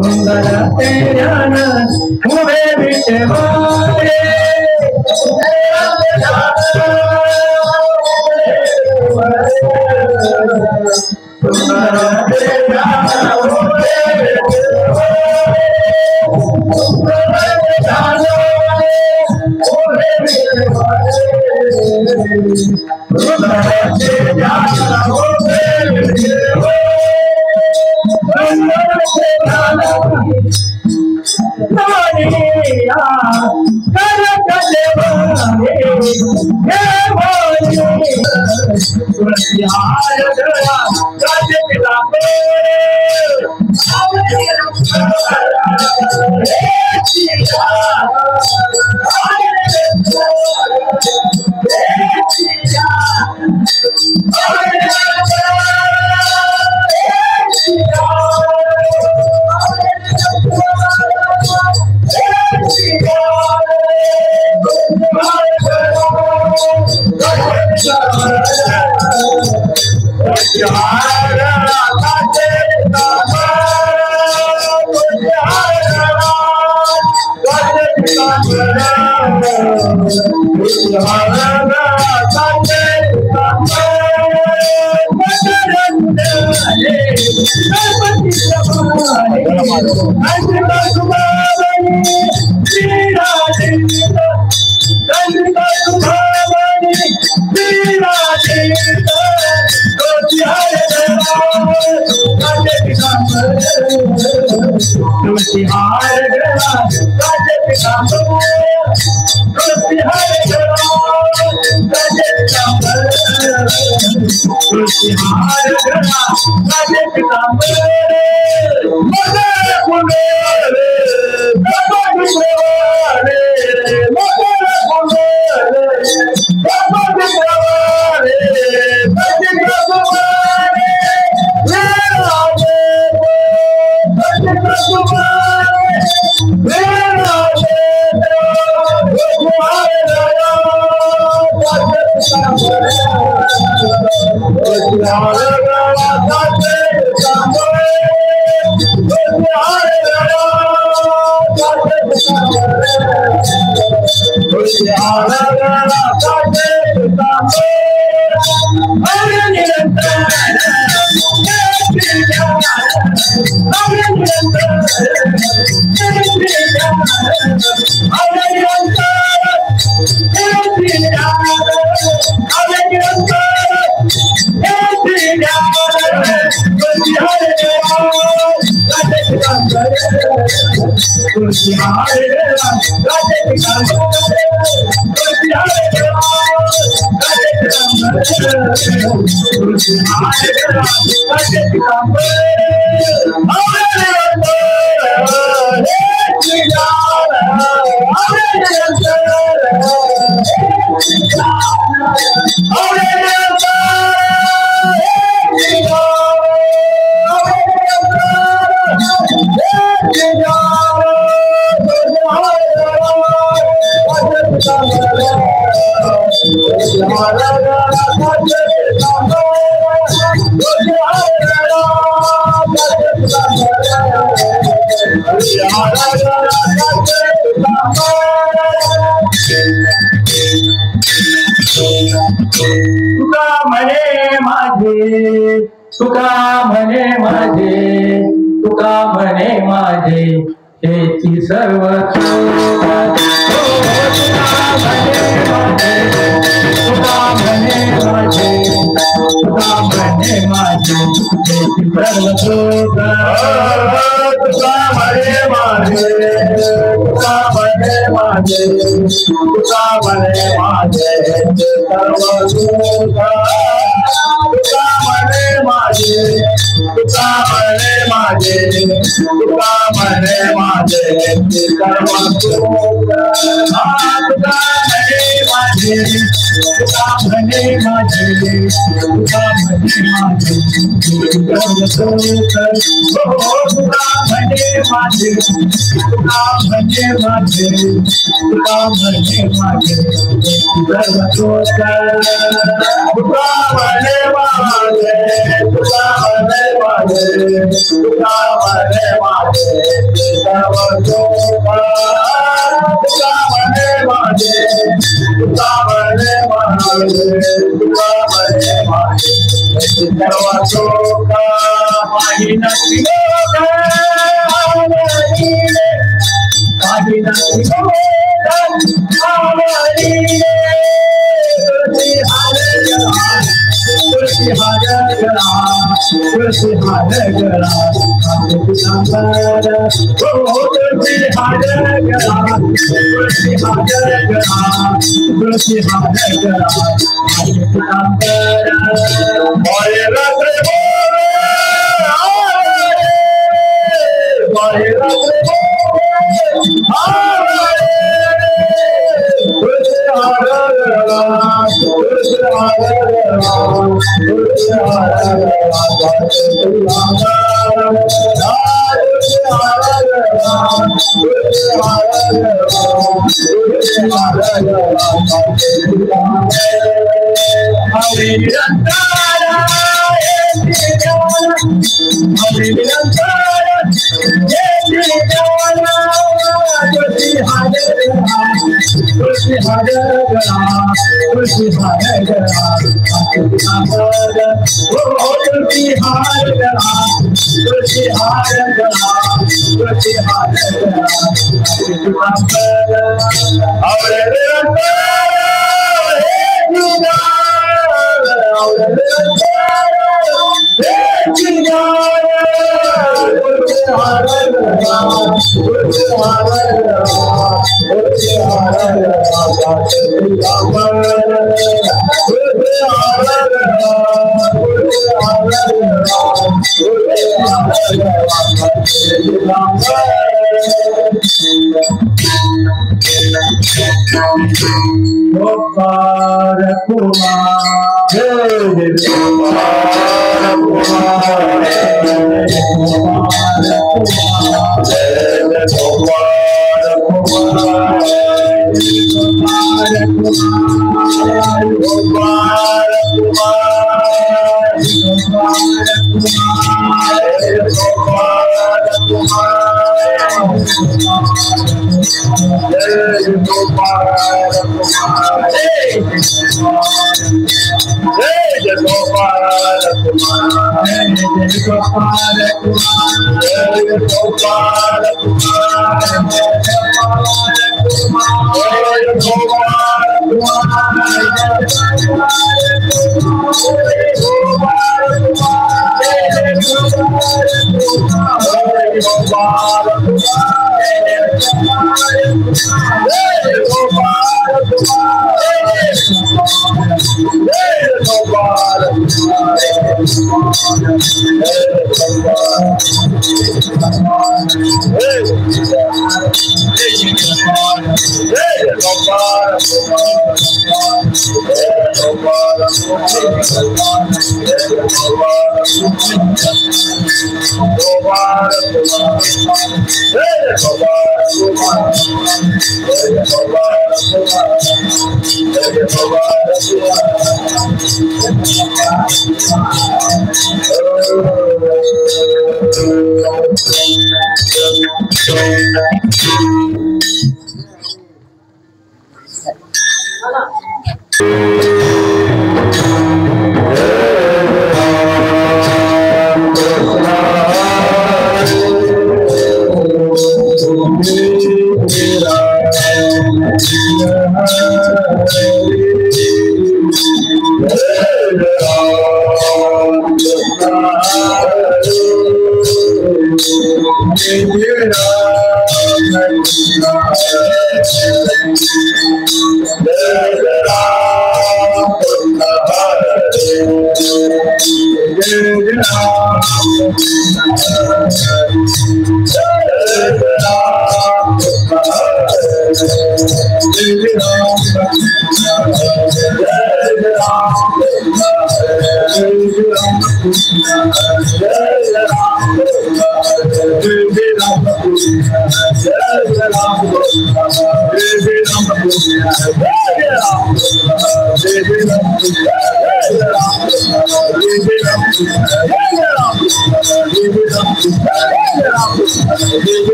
सुंदर तेरा हुए बिटवारे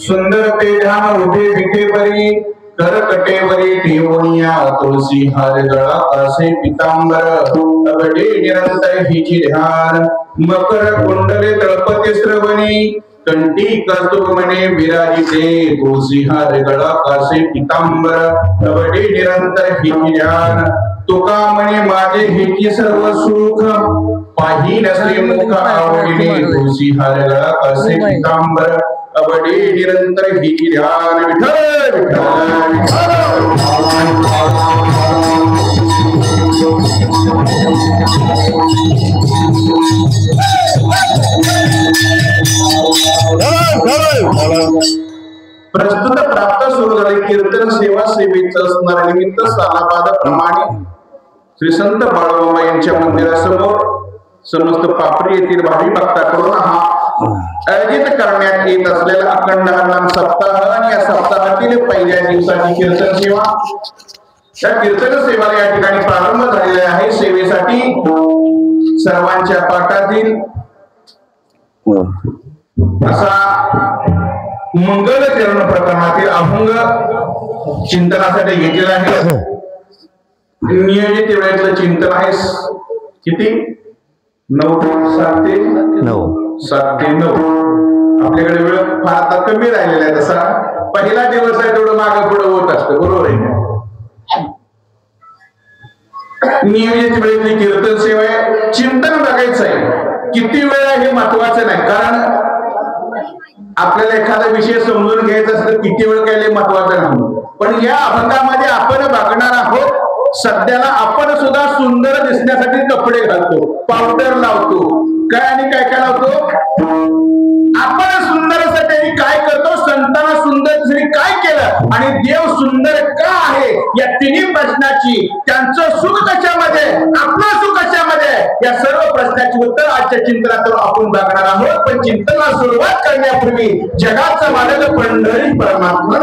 सुंदर ते ध्यान उभे विटेवरी कर कटेवरी ठेवणिया तुळसी हार गळा असे पितांबर अवडे निरंतर हिची ध्यान मकर कुंडले तळपते श्रवणी कंठी कौतुक मने विराजिते तुळसी हार गळा असे पितांबर अवडे निरंतर हिची ध्यान तुका मने माझे हिची सर्व सुख पाही नसले मुख आवडीने तुळसी हार गळा असे पितांबर अवडे निरंतर हिची ध्यान विठ्ठल प्रस्तुत प्राप्त सुरू झाले कीर्तन सेवा सेवेचं स्मरणनिमित्त सालाबाद प्रमाणे श्री संत बाळूमामा यांच्या मंदिरासमोर समस्त पापरी येथील भावी भक्तांकडून हा आयोजित करण्यात येत असलेला अखंड हरिनाम सप्ताह आणि या सप्ताहातील पहिल्या दिवसाची कीर्तन सेवा या कीर्तन सेवेला या ठिकाणी प्रारंभ झालेला आहे। सेवेसाठी सर्वांच्या पाठातील असा मंगल चरण प्रकरणातील अभंग चिंतनासाठी घेतलेला आहे। नियोजित वेळेतलं चिंतन आहे किती 7 ते 9 आपल्याकडे वेळ फार आता कमी राहिलेला आहे। तसा पहिला दिवस आहे तेवढं मागे पुढे होत असतं बरोबर आहे। नियोजित वेळेतली कीर्तन सेवा आहे, चिंतन बघायचं आहे. किती वेळ आहे हे महत्वाचं नाही, कारण आपल्याला एखादा विषय समजून घ्यायचा असेल तर किती वेळ काय महत्वाचं नाही. पण या अभंगामध्ये आपण बघणार आहोत, सध्याला आपण सुद्धा सुंदर दिसण्यासाठी कपडे घालतो, पावडर लावतो, काय आणि काय काय लावतो. आपण सुंदरसाठी काय करतो, संतांना सुंदर काय केलं आणि देव सुंदर का आहे, या तिन्ही प्रश्नाची, त्यांचं सुख कशामध्ये, आपलं सुख कशामध्ये, या सर्व प्रश्नाची उत्तर आजच्या चिंतनातून आपण बघणार आहोत. पण चिंतनाला सुरुवात करण्यापूर्वी जगाचा मालक पंढरी परमात्मा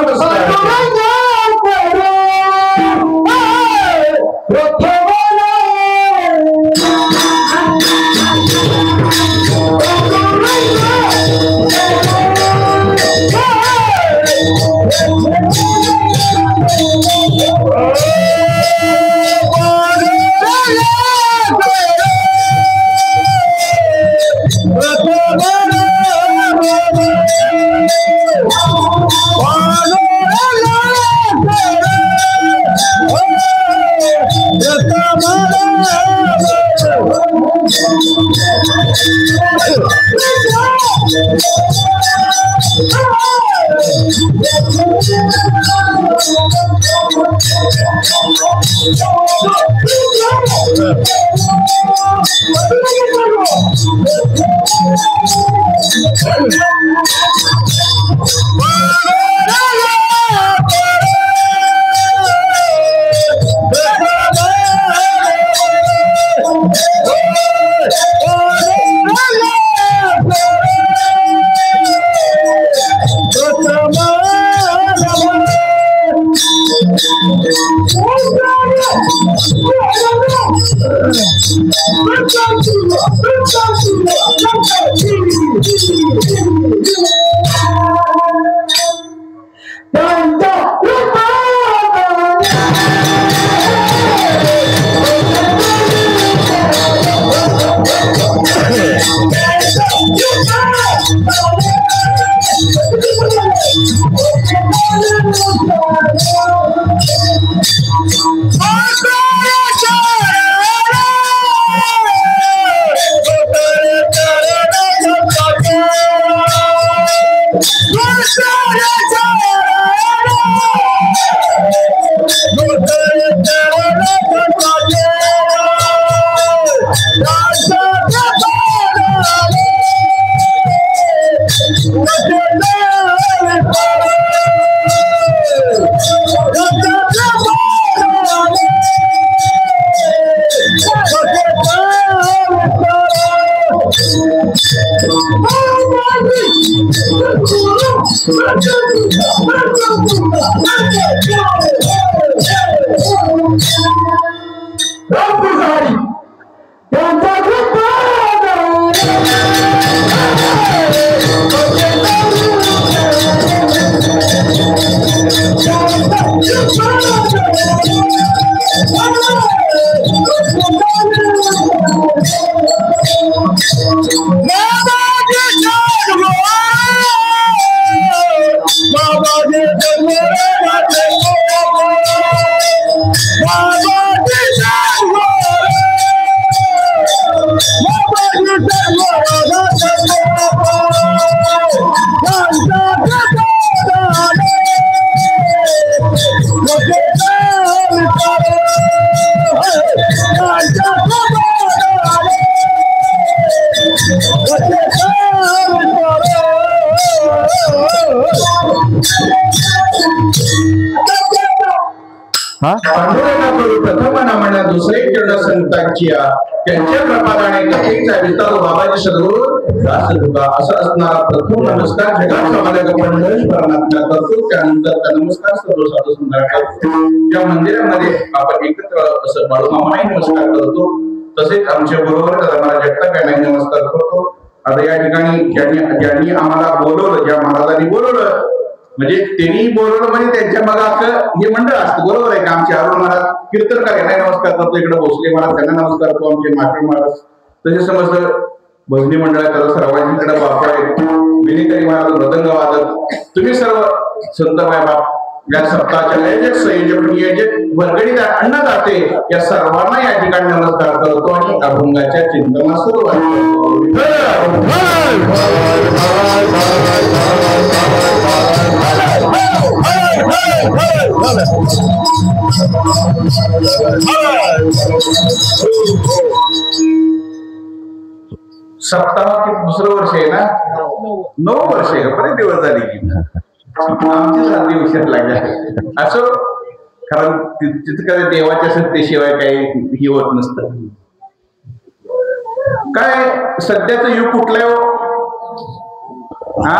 प्रथम नामाने दुसरे चरण संतांची त्यांच्या प्रपादाने कथेचा विस्तार बाबाजी सद्गुरू दास होता असं असणारा प्रथम नमस्कार जगाचा मालक पंढरी परमात्मा करतो. त्यानंतर नमस्कार सर्व साधू संतांना या मंदिरामध्ये आपण एकत्र असं बाळूमामाही नमस्कार करतो. तसेच आमच्या बरोबर मला जगताप यांनाही नमस्कार करतो. आता या ठिकाणी ज्यांनी आम्हाला बोलवलं, ज्या महाराजांनी बोलवलं, म्हणजे त्यांनी बोलवलं म्हणजे त्यांच्या मग हे मंडळ असतं, बरोबर आहे का. आमचे अरुण महाराज कीर्तनकार यांना नमस्कार करतो, इकडे भोसले महाराज त्यांना नमस्कार करतो, आमचे माटे महाराज तसे समजतं भजनी मंडळ करत सर्वांकडे बापा आहेत, विनीकरी महाराज मृदंग वादक, तुम्ही सर्व संत माय बाप या सप्ताहाचे आयोजक संयोजक नियोजक वर्गणीदार अन्नदाते या सर्वांना या ठिकाणी नमस्कार करतो आणि अभंगाच्या चिंतनास सुरुवात सप्ताह की दुसरं वर्ष आहे ना 9 वर्ष आहे बरेच दिवस झाले की आमची साधी उशीर लागल्या असं कारण तिथं काय देवाच्या सत्तेशिवाय काही ही होत नसतं काय सध्याचं युग कुठलं हा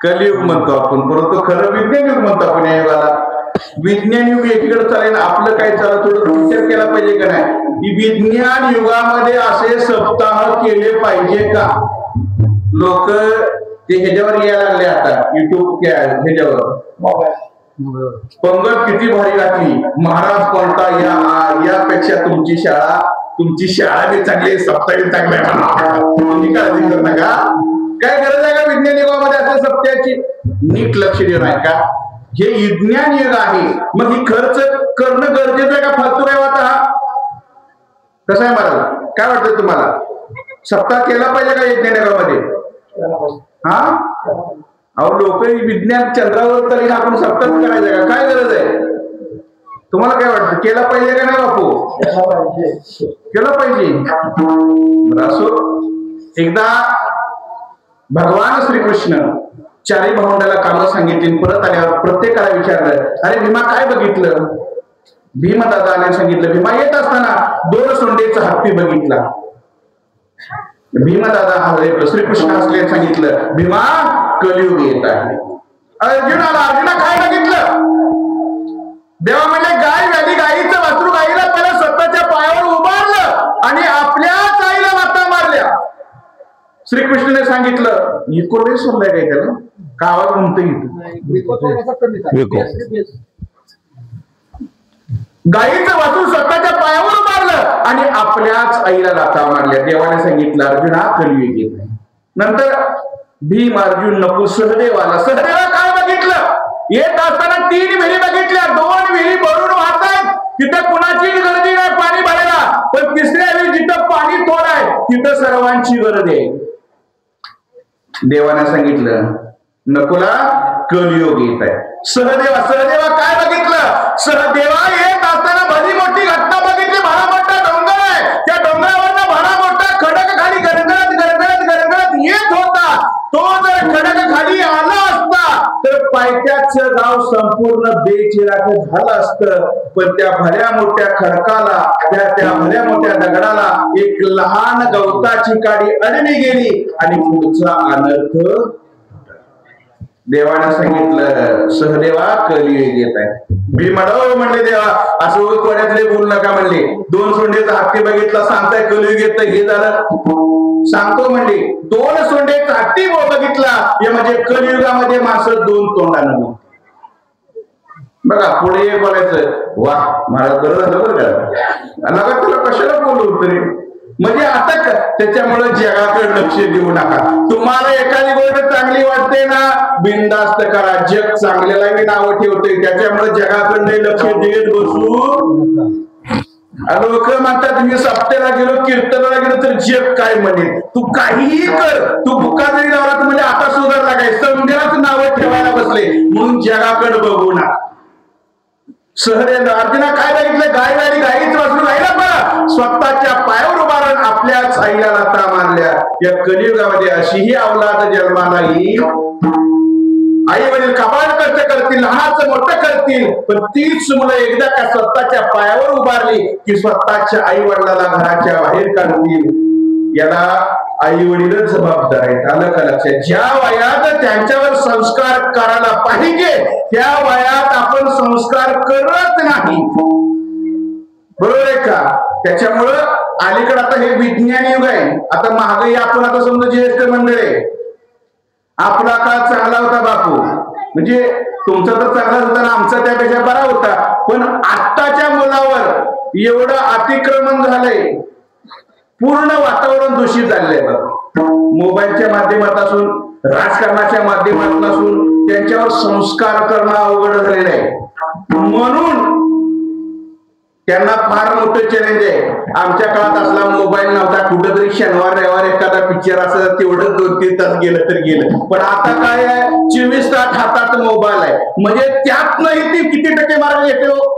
कलियुग म्हणतो आपण परंतु खरं विज्ञान युग म्हणतो आपण या युगाला विज्ञान युग एकीकडे चालेल आपलं काय चाललं थोडं विचार केला पाहिजे का नाही की विज्ञान युगामध्ये असे सप्ताह केले पाहिजे का लोक ते ह्याच्यावर यायला लागले आता युट्यूब ह्याच्यावर पंगत किती भारी घातली महाराज कोणता यापेक्षा तुमची शाळा बी चांगली सप्ताह चांगली तुम्ही काळजी करू नका काय गरज आहे का विज्ञान युगामध्ये असं सप्त्याची नीट लक्ष देऊ नये का हे विज्ञान युग आहे मग ही खर्च करणं गरजेचं आहे का फालतू काय वाटत हा कसं आहे महाराज काय वाटतं तुम्हाला सप्ताह केला पाहिजे का विज्ञान युगामध्ये हा अहो लोक विज्ञान चंद्रावर तरी आपण सप्ताह करायचं का काय गरज आहे तुम्हाला काय वाटतं केला पाहिजे का नाही बापू केलं पाहिजे असो एकदा भगवान श्रीकृष्ण चारी भावंडाला कामं सांगितली परत आल्यावर प्रत्येकाला विचारलं अरे भीमा काय बघितलं भीमदादाने सांगितलं भीमा येत असताना 2 सोंडेचा हत्ती बघितला भीमदादा श्रीकृष्ण हसले सांगितलं भीमा कलियुग येत आहे अर्जुना काय बघितलं देवा म्हणजे गाय व्याधी गायीचं वासरू गायीला पहिला स्वतःच्या पायावर उभारलं आणि आपल्याच आईला वाटा मारल्या श्रीकृष्णाने सांगितलं इको लय सोडलाय काय त्याला का आवाज म्हणतो गायीचं वासरू स्वतःच्या पायावर उभारलं आणि आपल्याच आईला लाथा मारल्या देवाने सांगितलं अर्जुना कलियुग येत नाही नंतर भीम अर्जुन नकुल सहदेवाला काय बघितलं येत असताना 3 विहिरी बघितल्या 2 विहिरी भरून वाहतात तिथं कुणाची गर्दी नाही पाणी भरायला पण 3ऱ्या विहिरी जिथं पाणी थोड आहे तिथं सर्वांची गरज आहे देवाने सांगितलं नकुला कलियुग येत आहे सहदेवा काय बघितलं सहदेवा येत असताना भली मोठी घटना बघितली भला मोठा डोंगर आहे त्या डोंगरावरनं भला मोठा खडक खाली गरगरत येत होता तो जर खडक खाली आला असता तर पायथ्याचं गाव संपूर्ण बेचिराख झालं असतं पण त्या भल्या मोठ्या खडकाला त्या भल्या मोठ्या दगडाला एक लहान गवताची काडी अडली गेली आणि पुढचा अनर्थ देवाने सांगितलं सहदेवा कलियुग येत आहे भीमडव म्हणले देवा असं कोड्यातले बोलू नका म्हणले 2 सोंडेचा हत्ती बघितला सांगताय कलियुग येत हे झालं सांगतो म्हणले 2 सोंडेचा हत्ती बघितला हे म्हणजे कलियुगामध्ये माणसं 2 तोंडानं बघा पुढे बोलायचं वा मला बरं झालं बरं का तुला कशाला बोलू तरी म्हणजे आता त्याच्यामुळे जगाकडे लक्ष देऊ नका तुम्हाला एखादी गोष्ट चांगली वाटते ना बिनधास्त करा जग चांगल्याला मी नावं ठेवते त्याच्यामुळे जगाकडे लक्ष देत बसू लोक म्हणतात मी सप्त्याला गेलो कीर्तनाला गेलो तर जग काय म्हणेल तू काहीही कर तू भुका जरी लावला तर म्हणजे आता सुधारला काय समजाच नावं ठेवायला बसले म्हणून जगाकडे बघू ना अर्जुना काय बघितलं गाय गाडी गाईच वासरू राहिला बरं स्वतःच्या पायावर उभारून आपल्याच आईला लाथा मारल्या या कलियुगामध्ये अशीही अवलाद जन्माला येईल आई वडील कपाळ कष्ट करतील लहानाचं मोठं करतील पण तीच मुलं एकदा का स्वतःच्या पायावर उभारली की स्वतःच्या आई वडिलाला घराच्या बाहेर काढतील याला आई वडीलच जबाबदार आहेत आलं का लक्षात ज्या वयात त्यांच्यावर संस्कार करायला पाहिजे त्या वयात आपण संस्कार करत नाही बरोबर आहे का त्याच्यामुळं अलीकडे आता हे विज्ञान युग आहे आता महागाई आपण आता समजा ज्येष्ठ मंडळ आहे आपला काळ चांगला होता बापू म्हणजे तुमचा तर चांगला होता ना आमचा त्यापेक्षा बरा होता पण आत्ताच्या मुलावर एवढं अतिक्रमण झालंय पूर्ण वातावरण दूषित झालेलं आहे बघ मोबाईलच्या माध्यमातून राजकारणाच्या माध्यमातून असून त्यांच्यावर संस्कार करणं अवघड झालेलं आहे. म्हणून त्यांना फार मोठं चॅलेंज आहे. आमच्या काळात असला मोबाईल नव्हता, कुठंतरी शनिवार रविवार एखादा पिक्चर असं तेवढं 2-3 तास गेलं तर गेलं. पण आता काय आहे, 24 तास हातात मोबाईल आहे. म्हणजे त्यातनंही ती किती टक्के मार्ग येतो?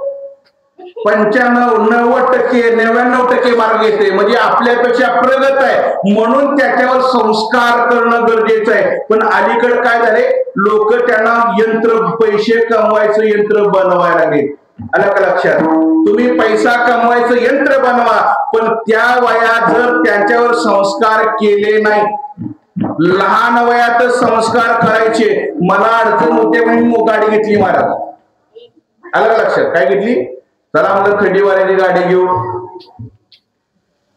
95-90%, 99% मार्ग येते. म्हणजे आपल्यापेक्षा प्रगत आहे. म्हणून त्याच्यावर संस्कार करणं गरजेचं आहे. पण अलीकडे काय झाले, लोक त्यांना यंत्र, पैसे कमवायचं यंत्र बनवायला लागले. आलं का लक्षात? तुम्ही पैसा कमवायचं यंत्र बनवा, पण त्या वयात जर त्यांच्यावर संस्कार केले नाही, लहान वयातच संस्कार करायचे. मला अडचण होते म्हणून गाडी घेतली महाराज. आलं का लक्षात? काय घेतली? चला म्हणलं खड्डीवाल्याची गाडी घेऊ.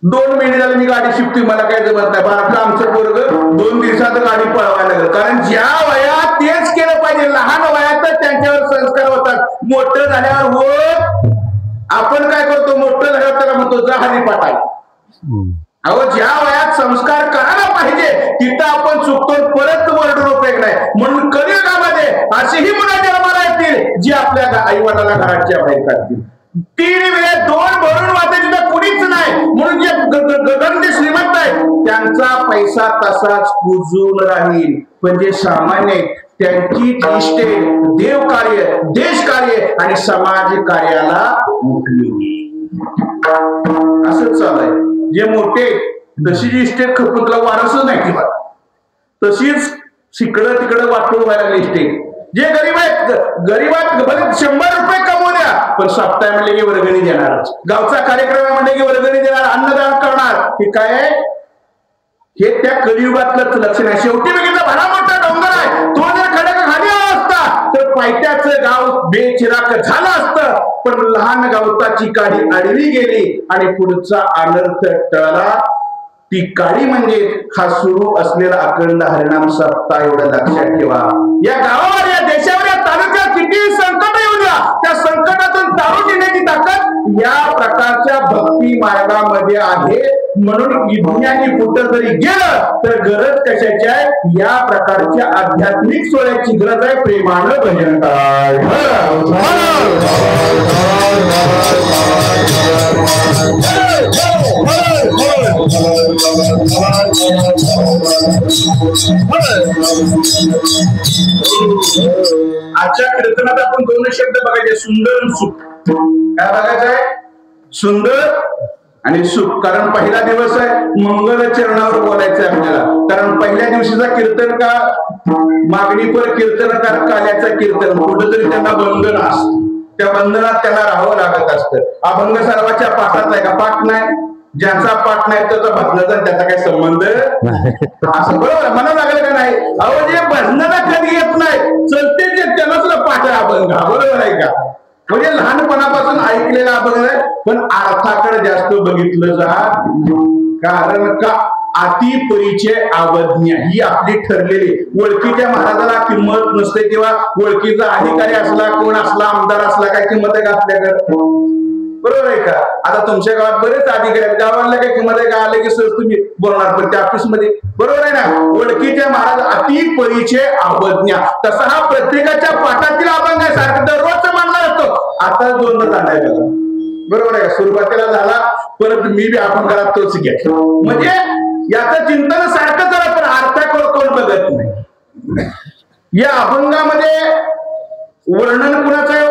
2 महिने झाले मी गाडी शिकतोय, मला काय जमत नाही. बारका आमचं पोरग 2 दिवसात गाडी पळवायला लागलं. कारण ज्या वयात तेच केलं पाहिजे, लहान वयातच त्यांच्यावर संस्कार होतात. मोठं झाल्यावर होत आपण काय करतो, मोठं झाल्यावर त्याला म्हणतो जा हरिपाठाला. अहो, ज्या वयात संस्कार करायला पाहिजे तिथं आपण चुकतो, परत वरडून उपयोग नाही. म्हणून कलियुगामध्ये अशीही मुलं जन्माला येतील जी आपल्या आई वडिलांना घराच्या बाहेर काढतील. 3 वेळा 2 भरून वाटे तिथं कुणीच नाही. म्हणून जे गगनचे श्रीमंत आहेत त्यांचा पैसा तसाच कुजून राहील. पण जे सामान्य त्यांची इष्टे देवकार्य, देशकार्य आणि समाज कार्याला उठली. असंच चालू आहे. जे मोठे तशी जी इस्टेट खरपुतला वारसच नाही किंवा तशीच इकडं तिकडं वाटून व्हायला लागली इस्टेट. जे गरीब आहेत, गरीबात 100 रुपये कमवू द्या, पण सप्ताह म्हणले की वर्गणी देणारच. गावचा कार्यक्रम म्हणले की वर्गणी देणार, अन्नदान करणार. हे काय आहे? हे त्या कलियुगातलंच लक्षण आहे. शेवटी बघितलं भला मोठा डोंगर आहे, तो जर खडक खाली आला असता तर पायथ्याचं गाव बेचिराक झालं असतं. पण लहान गावताची काडी आडवी गेली आणि पुढचा अनर्थ टळला. ती काडी म्हणजे हा सुरू असलेला अखंड हरिनाम सप्ताह. एवढं लक्षात ठेवा. या गावावर, या देशावर, या तालुक्यात किती संकट येऊ द्या, त्या संकटातून तारून येण्याची ताकद या प्रकारच्या भक्ती मार्गामध्ये आहे. म्हणून विज्ञानी कुठं जरी गेलं तर गरज कशाची आहे? या प्रकारच्या आध्यात्मिक सोहळ्याची गरज आहे. प्रेमानं भजन काय आजच्या कीर्तनात आपण 2 शब्द बघायचे, सुंदर आणि सुख. काय बघायचं आहे? सुंदर आणि सुख. कारण पहिला दिवस आहे, मंगल चरणावर बोलायचं आहे आपल्याला. कारण पहिल्या दिवशीचा कीर्तनकार मागणीपर कीर्तनकार काल्याचं कीर्तन, कुठंतरी त्यांना बंधन असतं. त्या बंधनात त्यांना राहावं लागत असतं. अभंग सर्वांच्या पाठात आहे का? पाठ नाही. ज्यांचा पाठ नाही त्याचा भजनाचा त्याचा काही संबंध असं, बरोबर म्हणा लागलं का नाही? अहो, जे भजनाला कधी येत नाही चलते जे त्यालाच पाठ आहे अभंग, बरोबर आहे का? म्हणजे लहानपणापासून ऐकलेला अभंग आहे, पण अर्थाकडे जास्त बघितलं जा. कारण का? अति परिचय अवज्ञा ही आपली ठरलेली. ओळखीच्या महाराजाला किंमत नसते किंवा ओळखीचा अधिकारी असला, कोण असला, आमदार असला, काय किंमत आहे का आपल्याकडे? बरोबर आहे का? आता तुमच्या गावात बरेच अधिकारी आहेत, गावाला काय किंमत आहे का? आले की सहज तुम्ही बोलणार, पण त्या ऑफिस मध्ये बरोबर आहे ना? ओळखीच्या महाराज अति परिचय अवज्ञा. तसा हा प्रत्येकाच्या पाठातील अभंग आहे. सारखं दररोज मानला जातो. आता 2दा झालाय बघा, बरोबर आहे का? सुरुवातीला झाला, परत मी बी अभंगाला तोच घेतला. म्हणजे याचं चिंतन सारखं झालं, पण अर्थाकडे कोण बघत नाही. या अभंगामध्ये वर्णन कुणाचं आहे?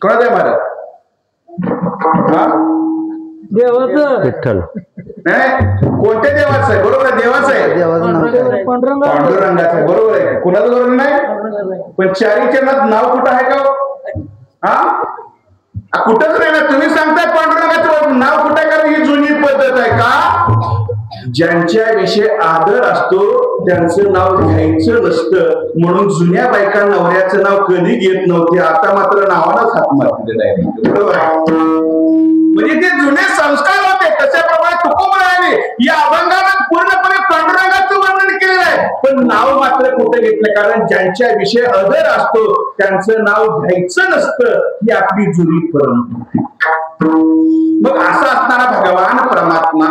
कोणाचं आहे महाराज? देवाचं. विठ्ठल. नाही, कोणत्या देवाचं आहे? बरोबर आहे, देवाचं आहे. पांडुरंगाचं, बरोबर आहे. कुणाचं वर्णन नाही? पण 4 चरणात नाव कुठं आहे का? हा, कुठंच नाही ना. तुम्ही सांगताय पांडुरंगाचं नाव कुठं आहे? कारण ही जुनी पद्धत आहे का? ज्यांच्या विषयी आदर असतो त्यांचं नाव घ्यायचं नसतं. म्हणून जुन्या बायका नवऱ्याचं नाव कधी घेत नव्हते. आता मात्र नावालाच हात मारलेला आहे, बरोबर आहे? म्हणजे ते जुने संस्कार होते. तशाप्रमाणे तुकोबराने या अभंगात पूर्णपणे पांडुरंगाचं वर्णन केलेलं आहे, पण नाव मात्र कुठे घेतलं? कारण ज्यांच्या विषयी आदर असतो त्यांचं नाव घ्यायचं नसतं. ही आपली जुनी परंपरा. मग असा असणारा भगवान परमात्मा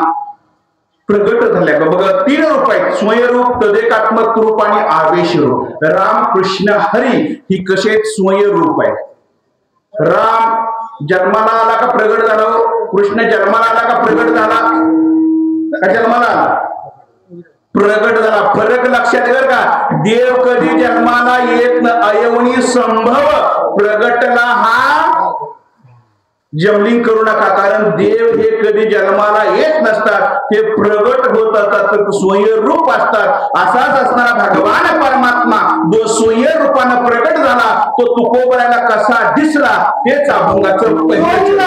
प्रगट झाला. ठरल्या का बघा. 3 रूप आहेत, स्वयंरूप, तदेकात्मक रूप आणि आवेश रूप. राम कृष्ण हरी ही कसे आहेत? स्वयंरूप आहे. राम जन्माला आला का प्रगट झाला? कृष्ण जन्माला आला का प्रगट झाला? का जन्माला आला? प्रगट झाला. फरक लक्षात घ्या का. देव कधी जन्माला येत न, अयवनी संभव प्रगटला हा जमलिंग करू नका. कारण देव हे कधी जन्माला येत नसतात, ते प्रगट होत असतात, स्वयंरूप असतात. असाच असणारा भगवान परमात्मा जो स्वयंरूपानं प्रगट झाला, तो तुकोबरायला कसा दिसला तेच अभंगाचं पहिलं.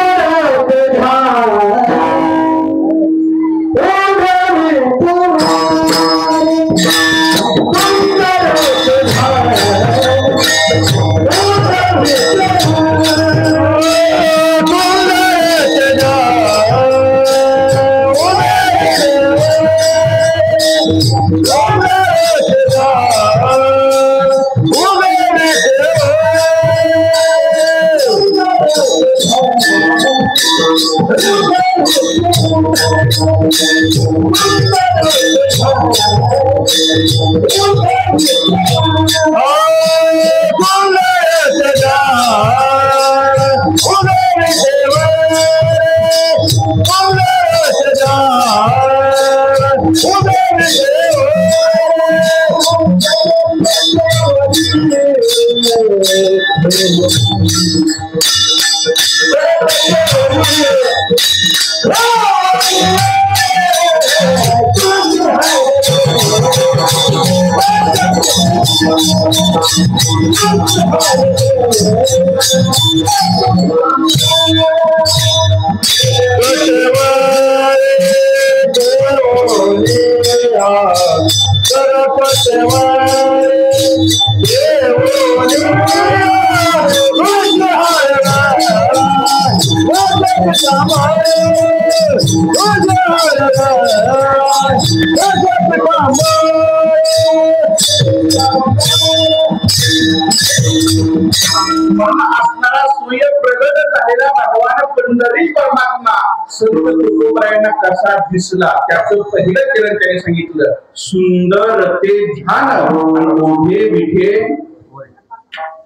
सर्व तुकोबरायांना कसा दिसला त्याचं पहिलं किरण त्याने सांगितलं. सुंदर ते ध्यान आणि ओढे मिठे.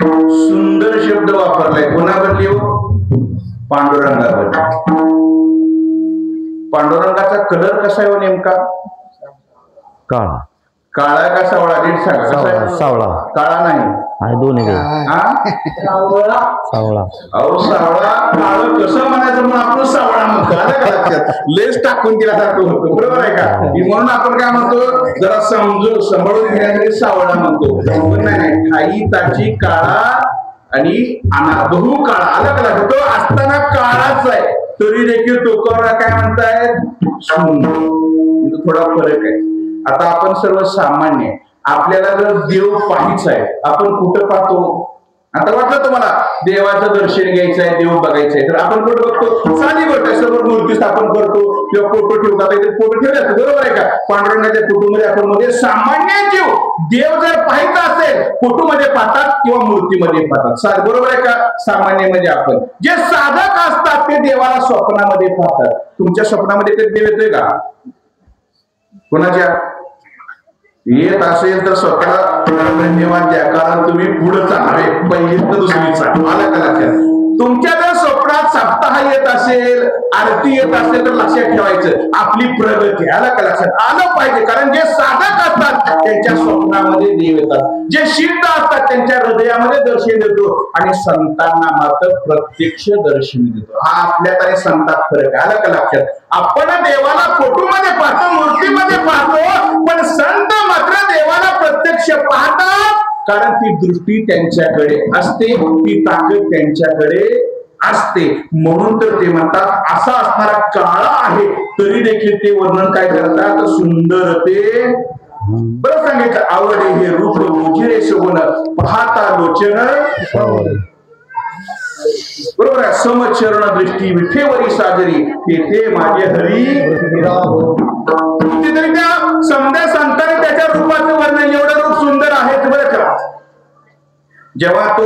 सुंदर शब्द वापरलाय. कोणाबद्दल हो? पांडुरंगाबद्दल. पांडुरंगाचा कलर कसा आहे हो नेमका? काळा. काळा का सावळा? नीट सांगा. सावळा. काळा नाही. दोन्ही सावळा. अहो सावळा काळ कसं म्हणायचं म्हणून आपण सावळा म्हणतो. लेस टाकून दिल्यासारखं होतं. बरोबर आहे का? म्हणून आपण काय म्हणतो, जरा सांभाळून घेण्यासाठी सावळा म्हणतो. पण नाही, ठाई ताची काळा आणि बहु काळा. आलं का? तो असताना काळाच आहे, तरी देखील तुकोबरा काय म्हणतायत? सुंदर. थोडा फरक आहे. आता आपण सर्वसामान्य, आपल्याला जर देव पाहायचा आहे, आपण कुठं पाहतो? आता वाटलं तुम्हाला देवाचं दर्शन घ्यायचं आहे, देव बघायचं आहे, तर आपण कुठं बघतो? साधी गोष्ट आहे, समोर मूर्ती स्थापन करतो किंवा फोटो ठेवतात. फोटो ठेवले असतो, बरोबर आहे का? पांडुरंगाच्या फोटोमध्ये आपण मध्ये सामान्य जीव देव जर पाहायचा असेल, फोटोमध्ये पाहतात किंवा मूर्तीमध्ये पाहतात. बरोबर आहे का? सामान्य म्हणजे आपण जे साधक असतात ते देवाला स्वप्नामध्ये पाहतात. तुमच्या स्वप्नामध्ये कधी देव येतोय का? कोणाच्या येत असेल तर स्वतःला धन्यवाद द्या, कारण तुम्ही पुढे चालणार. पहिली तर दुसरीचा. आलं का लक्षात? तुमच्या जर स्वप्नात सप्ताह येत असेल, आरती येत असेल, तर लक्षात ठेवायचं आपली प्रगती. आलं का लक्षात? आलं पाहिजे, कारण जे साधक असतात त्यांच्या स्वप्नामध्ये देव येतात, जे सिद्ध असतात त्यांच्या हृदयामध्ये दर्शन देतो, आणि संतांना मात्र प्रत्यक्ष दर्शन देतो. हा आपल्यात आणि संतात फरक आहे. आलं का लक्षात? आपण देवाला फोटोमध्ये पाहतो, मूर्तीमध्ये पाहतो, पण संत मात्र देवाला प्रत्यक्ष पाहतात, कारण ती दृष्टी त्यांच्याकडे असते, ती ताकद त्यांच्याकडे असते. म्हणून तर ते म्हणतात असा असणारा काळा आहे, तरी देखील ते वर्णन काय करतात? सुंदर ते. बरं सांगितलं, आवडे हे रूप मुजिरे शोभन पाहता लोचन. बरोबर आहे. समचरण दृष्टी विठेवरी साजरी, तेथे माझे हरी. तरी त्या समजा संतांनी त्याच्या रूपाचं वर्णन, एवढं रूप सुंदर आहे बरं का. जेव्हा तो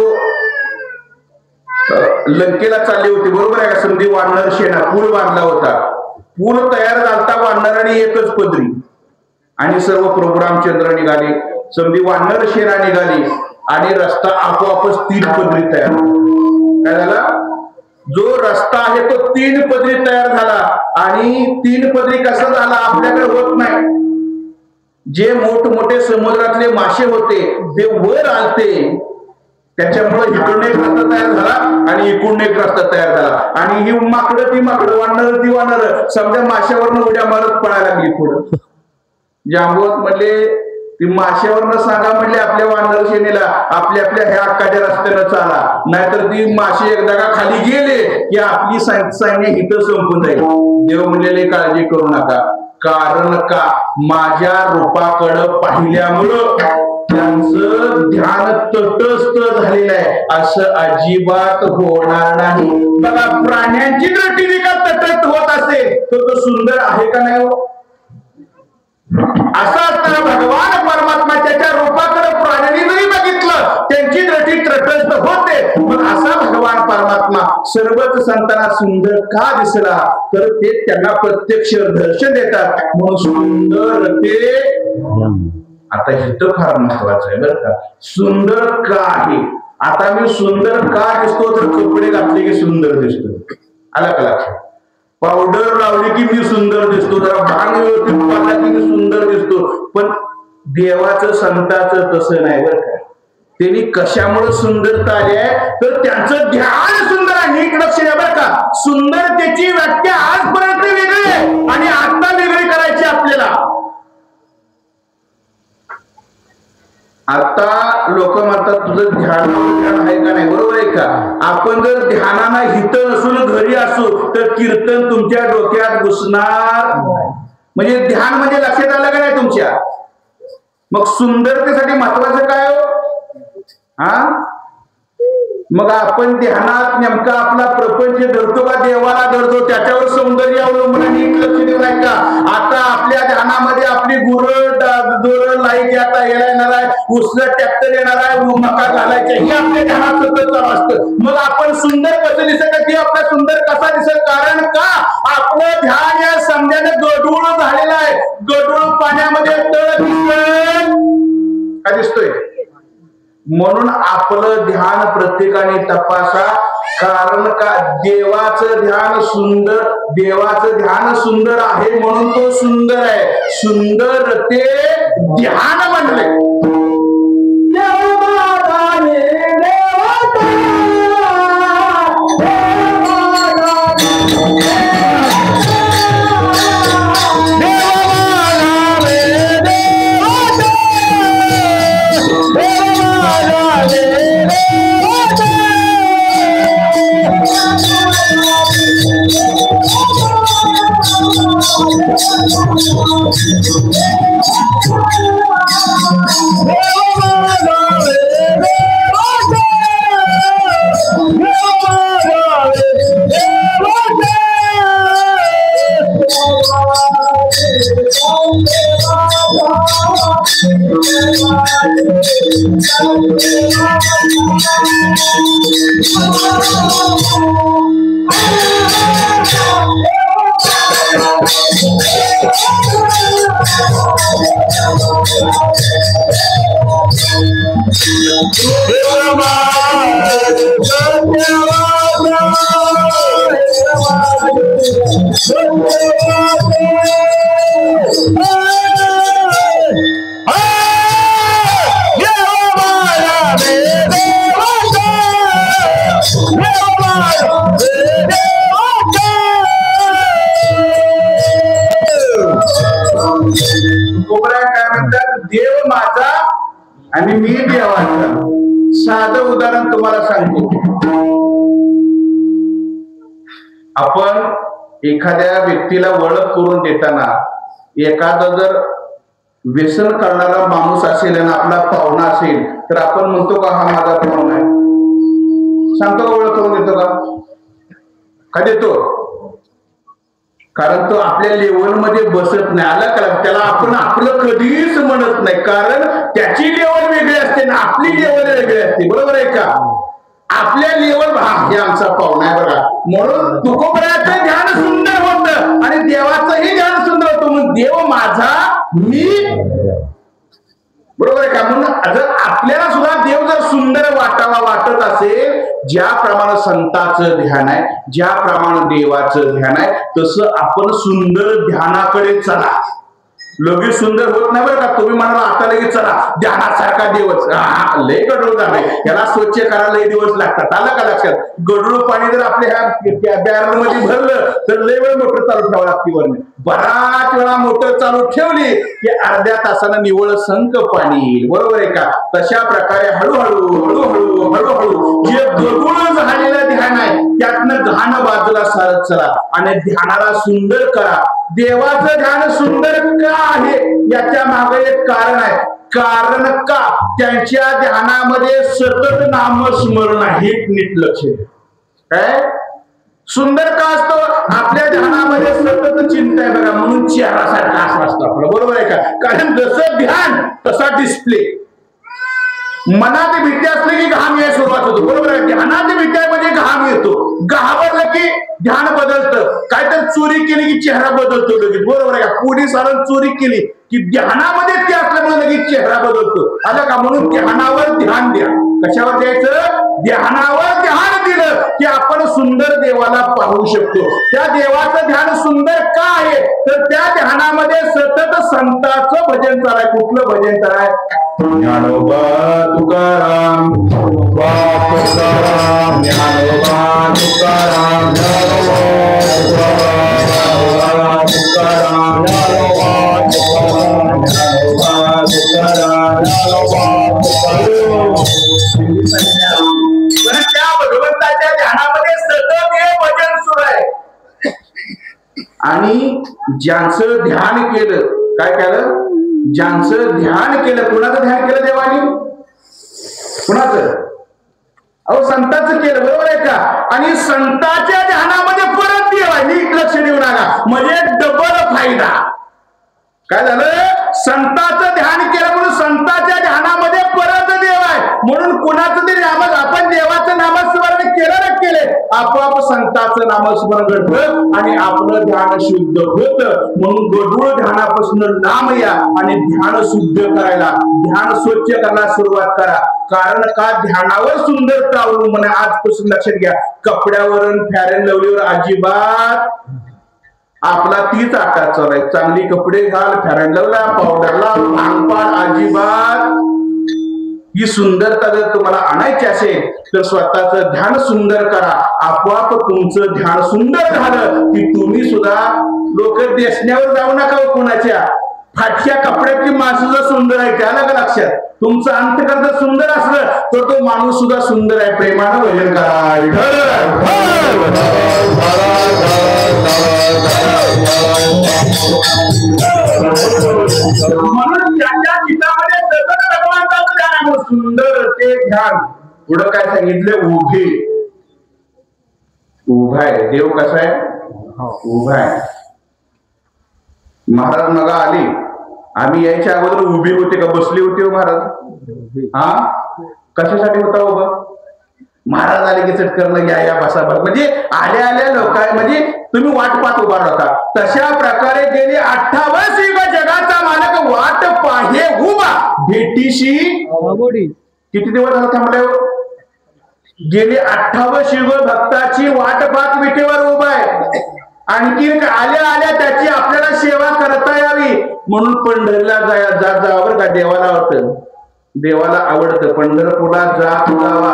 लंकेला चालली होती, बरोबर आहे का? संधी वानर सेना पूल बांधला होता. पूल तयार झालता, वानराने एकच पदरी. आणि सर्व प्रभू रामचंद्र निघाले, समधी वानर शेना निघाली आणि रस्ता आपोआपच 3 पदरी तयार. काय झाला? जो रस्ता आहे तो 3 पदरी तयार झाला. आणि 3 पदरी कसा झाला आपल्याकडे होत नाही. जे मोठमोठे समुद्रातले मासे होते ते वर आलते, त्याच्यामुळे इकडून एक रस्ता तयार झाला आणि इकडून एक रस्ता तयार झाला. आणि ही माकडं ती माकडं, वानर ती वानर समजा माशावरनं उड्या मारत पळायला लागली पुढं. जांबवत म्हणले ती माशावरनं सांगा म्हणले आपल्या वानर सेनेला आपल्या आपल्या ह्या अक्काच्या रस्त्यानं चाला, नाहीतर ती मासे एकदा का खाली गेले की आपली सैन्य इथं संपून जाईल. देव म्हणलेले काळजी करू नका, कारण का माझ्या रूपाकडं पाहिल्यामुळं त्यांचं ध्यान तटस्थ झालेलं आहे, असं अजिबात होणार नाही. बघा प्राण्यांची दृष्टीने का तटस्थ होत असेल तर तो सुंदर आहे का नाही हो? असं असताना भगवान परमात्मा त्याच्या रूपाकडे प्राण्यांनी जरी बघितलं त्यांची दृष्टी तटस्थ होते. पण असा भगवान परमात्मा सर्वच संतांना सुंदर का दिसला तर ते त्यांना प्रत्यक्ष दर्शन देतात म्हणून सुंदर ते. आता इथं फार महत्वाचं आहे बरं का, सुंदर का आहे. आता मी सुंदर का दिसतो तर कपडे घातले की सुंदर दिसतो, आला का लक्षात? पावडर लावली की मी सुंदर दिसतो, जरा भांग व्यवस्थित पाडला की मी सुंदर दिसतो. पण देवाचं संतांचं तसं नाही बरं का. त्यांनी कशामुळे सुंदरता आली आहे तर त्यांचं ध्यान सुंदर आहे. नीट लक्ष द्या बरं का. सुंदरतेची व्याख्या आजपर्यंत वेगळी आहे आणि आता वेगळी करायची आपल्याला. आता लोक म्हणतात तुझं ध्यान आहे का नाही, बरोबर आहे का? आपण जर ध्यानानं हित नसून घरी असू तर कीर्तन तुमच्या डोक्यात घुसणार. म्हणजे ध्यान म्हणजे लक्षात आलं का नाही तुमच्या? मग सुंदरतेसाठी महत्वाचं काय हो? मग आपण ध्यानात नेमका आपला प्रपंच धरतो का देवाला धरतो त्याच्यावर सौंदर्य अवलंबून. नीट लक्ष देऊ का? आता आपल्या ध्यानामध्ये आपली गुरं लाईट आता येणार आहे, उसळं ट्रॅक्टर येणार आहे, मका घालायचे हे आपल्या ध्यानात सतत चालू असतं. मग आपण सुंदर कसं दिसत ते आपला सुंदर कसा दिसत? कारण का आपलं ध्यान या समजाने गढूळ झालेलं आहे. गढूळ पाण्यामध्ये तळ दिसत का दिसतोय? म्हणून आपलं ध्यान प्रत्येकाने तपासा. कारण का देवाचं ध्यान सुंदर आहे म्हणून तो सुंदर आहे. सुंदर ते ध्यान म्हणले. देव माझा आणि मी देवाचा. साधं उदाहरण तुम्हाला सांगतो. आपण एखाद्या व्यक्तीला ओळख करून देताना एखादा जर व्यसन करणारा माणूस असेल आणि आपला पाहुणा असेल तर आपण म्हणतो का हा माझा पाहुणा आहे? सांगतो का? ओळख करून देतो का देतो? कारण तो आपल्या लेवल मध्ये बसत नाही. आला का? त्याला आपण आपलं कधीच म्हणत नाही, कारण त्याची लेवल वेगळी असते ना आपली लेवल वेगळी असते. बरोबर आहे का? आपल्या लेवल हे आमचा पाहुणा आहे बघा. म्हणून तुकोबराचं ध्यान सुंदर होतं आणि देवाचंही ध्यान सुंदर होतं. म्हणून म्हणून देव माझा मी, बरोबर आहे का? म्हणून जर आपल्याला सुद्धा देव जर सुंदर वाटत असेल, ज्याप्रमाणे संतांचं ध्यान आहे, ज्याप्रमाणे देवाचं ध्यान आहे, तसं आपण सुंदर ध्यानाकडे चला. लगेच सुंदर होत नाही बरं का. तुम्ही म्हणाला आता लगेच चला ध्यानासारखा देवच, लय गडूळ झाले, याला स्वच्छ करायला लय दिवस लागतात. आलं का लक्षात? गडूळ पाणी जर आपल्या ह्या बॅरल मध्ये भरलं तर लय वेळ मोटर चालू ठेवावं लागते वरने. बराच वेळा मोटर चालू ठेवली की अर्ध्या तासानं निवळ संक पाणी, बरोबर आहे का? तशा प्रकारे हळूहळू हळूहळू हळूहळू जे गडूळ झालेलं ध्यान आहे त्यातनं घाण बाजूला सारत चला आणि ध्यानाला सुंदर करा. देवाचं ध्यान सुंदर का आहे याच्या मागे एक कारण आहे. कारण का? त्यांच्या ध्यानामध्ये सतत नामस्मरण आहे. नीट लक्ष द्या. काय सुंदर का असतो? आपल्या ध्यानामध्ये सतत चिंता आहे बघा, म्हणून चेहरासारखा असं असतो आपलं, बरोबर आहे का? कारण जसं ध्यान तसा डिस्प्ले. मनात भीती असली की घाम यायला सुरुवात होतो, बरोबर आहे? ध्यानाची भीती म्हणजे घाम येतो. घाबरलं की ध्यान बदलतं. काय तर चोरी केली की चेहरा बदलतो लगेच, बरोबर आहे का? पोलिसांनी चोरी केली की ध्यानामध्ये ते असल्यामुळे लगेच चेहरा बदलतो. आलं का? म्हणून ध्यानावर ध्यान द्या. कशावर द्यायचं? ध्यानावर ध्यान दिलं की आपण सुंदर देवाला पाहू शकतो. त्या देवाचं ध्यान सुंदर का आहे? तर त्या ध्यानामध्ये सतत संतांचं भजन चालाय. कुठलं भजन चालाय? ज्ञानोबा तुकाराम, ज्ञानोबा तुकाराम, ज्ञानोबा तुकाराम, ज्ञानोबा तुकाराम, तुकाराम, ज्ञानोबा तुकाराम, ज्ञानोबा तुकाराम, ज्ञानोबा तुकाराम. त्या भगवंताच्या ध्यानामध्ये सतत हे भजन सुरू आहे. आणि ज्यांचं ध्यान केलं, काय केलं? ज्यांचं ध्यान केलं. कुणाचं ध्यान केलं देवानी? कुणाचं? अहो संतांचं केलं, बरोबर आहे का? आणि संतांच्या ध्यानामध्ये परत देव आहे. नीट लक्ष देऊ नका, म्हणजे डबल फायदा. काय झालं? संतांचं ध्यान केलं म्हणून संतांच्या ध्यानामध्ये परत देव आहे. म्हणून कुणाचं तरी नाम, आपण देवाचं नामस्मरण केलं केले, आपोआप संतांचं नामस्मरण घडतं आणि आपलं ध्यान शुद्ध होतं. म्हणून गढूळ ध्यानापासून लांब या आणि ध्यान शुद्ध करायला, ध्यान स्वच्छ करायला सुरुवात करा. कारण का? ध्यानावर सुंदरता अवलंबून आहे. आजपासून लक्षात घ्या. कपड्यावर फेअर अँड लवलीवर अजिबात आपला तीच आकार चालू आहे. चांगली कपडे घाल, फेअर अँड लवला, पावडरला भांगपाड, अजिबात ही सुंदरता जर तुम्हाला आणायची असेल तर स्वतःचं ध्यान सुंदर करा. आपोआप तुमचं ध्यान सुंदर झालं की तुम्ही सुद्धा लोक देशण्यावर जाऊ नका. कोणाच्या फाटक्या कपड्याची माणसं जर सुंदर आहे त्याला का लक्षात? तुमचं अंतकर्म जर सुंदर असलं तर तो माणूस सुद्धा सुंदर आहे. प्रेमानं भजन करा. म्हणून त्याच्या चित्तामध्ये सतत भगवंताचं ध्यान, सुंदर ते ध्यान. पुढं काय सांगितलं? उभे. उभा आहे देव. कसा आहे? उभा आहे. महाराज मगा आली, आम्ही यायच्या अगोदर उभी होते का बसली होती हो महाराज? हा, कशासाठी होता उभा? महाराज आले की चटकरनं या बसा बस, म्हणजे आल्या आल्या लोक म्हणजे तुम्ही वाट पाहत उभा राहता. तशा प्रकारे गेली 28 युग जगाचा मालक वाट पाहे उभा भेटीशी. किती दिवस झाला थांबले? गेली 28 युग भक्ताची वाट पाहत विटेवर उभा आहे. आणखी आल्या आल्या त्याची आपल्याला सेवा करता यावी म्हणून पंढरीला जात जावं का? देवाला आवडतं. देवाला आवडतं. पंढरपूरला जावा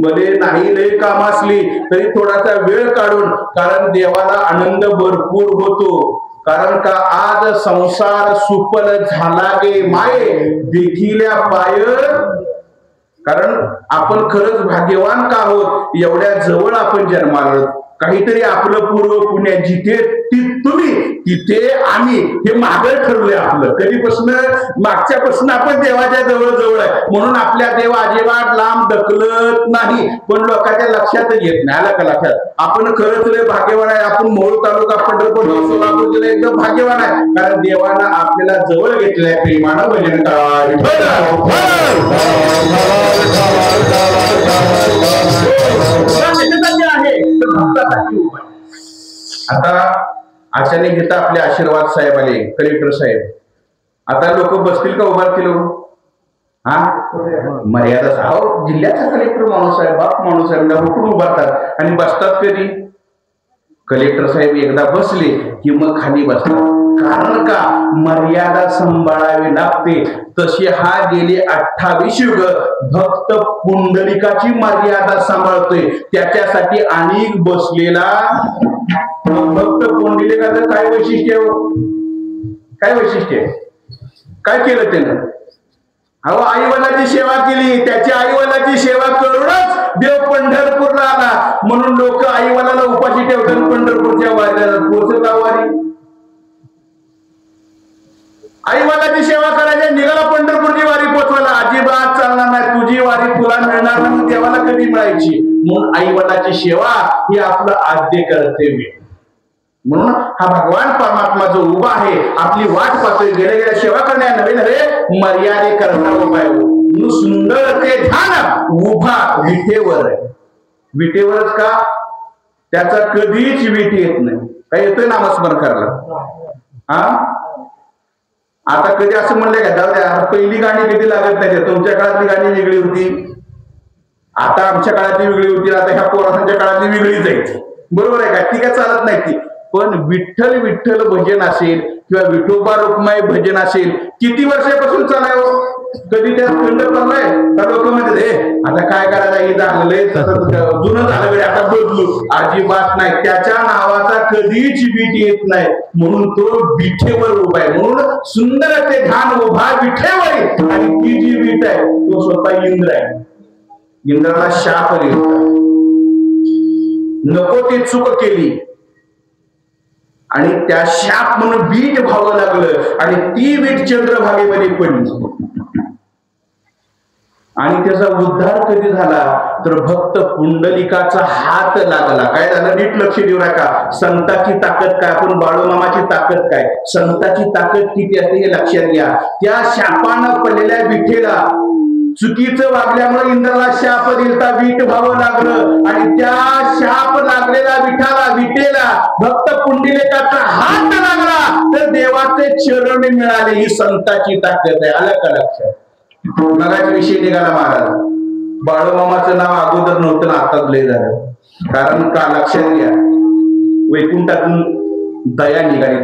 भले नाही लय काम असली तरी थोडासा वेळ काढून, कारण देवाला आनंद भरपूर होतो. कारण का? आज संसार सुफल झाला गे माये देखिल्या पाय. कारण आपण खरंच भाग्यवान का आहोत? एवढ्या जवळ आपण जन्माला. काहीतरी आपलं पूर्व पुण्यात जिथे तुम्ही तिथे आम्ही, हे मागं ठरलंय आपलं. कधीपासून? मागच्यापासून आपण देवाच्या जवळ जवळ आहे. म्हणून आपल्या देव अजिबात लांब ढकलत नाही. पण लोकांच्या लक्षातच येत नाही. आलं का लक्षात? आपण खरंच लय भाग्यवान आहे. आपण मोहोळ तालुका, पंढरपूर, सोलापूर जिल्हा एकदम भाग्यवान आहे. कारण देवानं आपल्याला जवळ घेतलंय. प्रेमानं भजन आहे. आता अचानक इथं आपले आशीर्वाद साहेब आले, कलेक्टर साहेब. आता लोक बसतील का उभारतील? हा, मर्यादा. अहो, जिल्ह्याचा कलेक्टर माणूस आहे, बाप माणूस आहे, उठून उभारतात आणि बसतात कधी? कलेक्टर साहेब एकदा बसले की मग खाली बसतात. कारण का? मर्यादा सांभाळावी लागते. तशी हा गेले 28 युग भक्त पुंडलिकाची मर्यादा सांभाळतोय. त्याच्यासाठी अनेक बसलेला भक्त पुंडलिकाचं काय वैशिष्ट्य? काय वैशिष्ट्य? काय केलं त्यानं? अहो, आई वडिलांची सेवा केली. त्याची आई वडिलांची सेवा करूनच देव पंढरपूरला आला. म्हणून लोक आई वडिलांना उपाशी ठेवतात पंढरपूरच्या वारीला. पोहोचल का वारी? आई वडिलांची सेवा करायची, निघाला पंढरपूरची वारी पोचवायला. अजिबात चालणार नाही. तुझी वारी तुला मिळणार नाही, देवाला कधी मिळायची? म्हणून आई वडिलांची सेवा ही आपलं आद्य कर्तव्य. म्हणून हा भगवान परमात्मा जो उभा आहे, आपली वाट पाहतोय, गेल्या गेल्या सेवा करण्या नव्हे रे, मर्यादे करता उभा आहे. सुंदर ते ध्यान उभा विठेवर आहे. विठेवरच का? त्याचा कधीच विठ येत नाही. काय येतोय नामस्मरण करायला? हा, आता कधी असं म्हणले का जाऊ द्या पहिली गाणी कधी लागत नाही? तुमच्या काळातली गाणी वेगळी होती, आता आमच्या काळातली वेगळी होती, आता ह्या पोरांच्या काळातली वेगळीच आहे. बरोबर आहे का? ती काय चालत नाही ती. पण विठ्ठल विठ्ठल भजन असेल किंवा विठोबा रुक्माई भजन असेल, किती वर्षापासून चालावं? कधी त्यात खंड पडलाय का? लोक म्हणते आता काय करायला, हे झालेलं जुनं झालं, आता बदलू. अजिबात नाही. त्याच्या नावाचा कधीच बीट येत नाही. म्हणून तो विठेवर उभा आहे. म्हणून सुंदर ते ध्यान उभा विठेवर. आणि ती जी बीट आहे तो स्वतः इंद्र आहे. इंद्राला शाप दिला, नको ते चूक केली आणि त्या शाप म्हणून बीट व्हावं लागलं आणि ती बीट चंद्रभागेमध्ये पडली. आणि त्याचा उद्धार कधी झाला? तर भक्त पुंडलिकाचा हात लागला. काय झालं? नीट लक्ष देऊ नका. संताची ताकद काय, आपण बाळूमामाची ताकद काय, संताची ताकद किती असते हे लक्षात घ्या. त्या शापानं पडलेल्या विठेला चुकीचं वागल्यामुळे इंद्राला शाप दिलता, वीट व्हावं लागलं. आणि त्या शाप लागलेला विठेला भक्त पुंडलिकाचा हात लागला तर देवाचे चरण मिळाले. ही संताची ताकद आहे. आलं का लक्षात? मगाचा विषय निघाला महाराज. बाळूमामाचं नाव अगोदर नव्हतं, आताच लय झालं. कारण का? लक्षात घ्या. वैकुंठातून दया निघाली.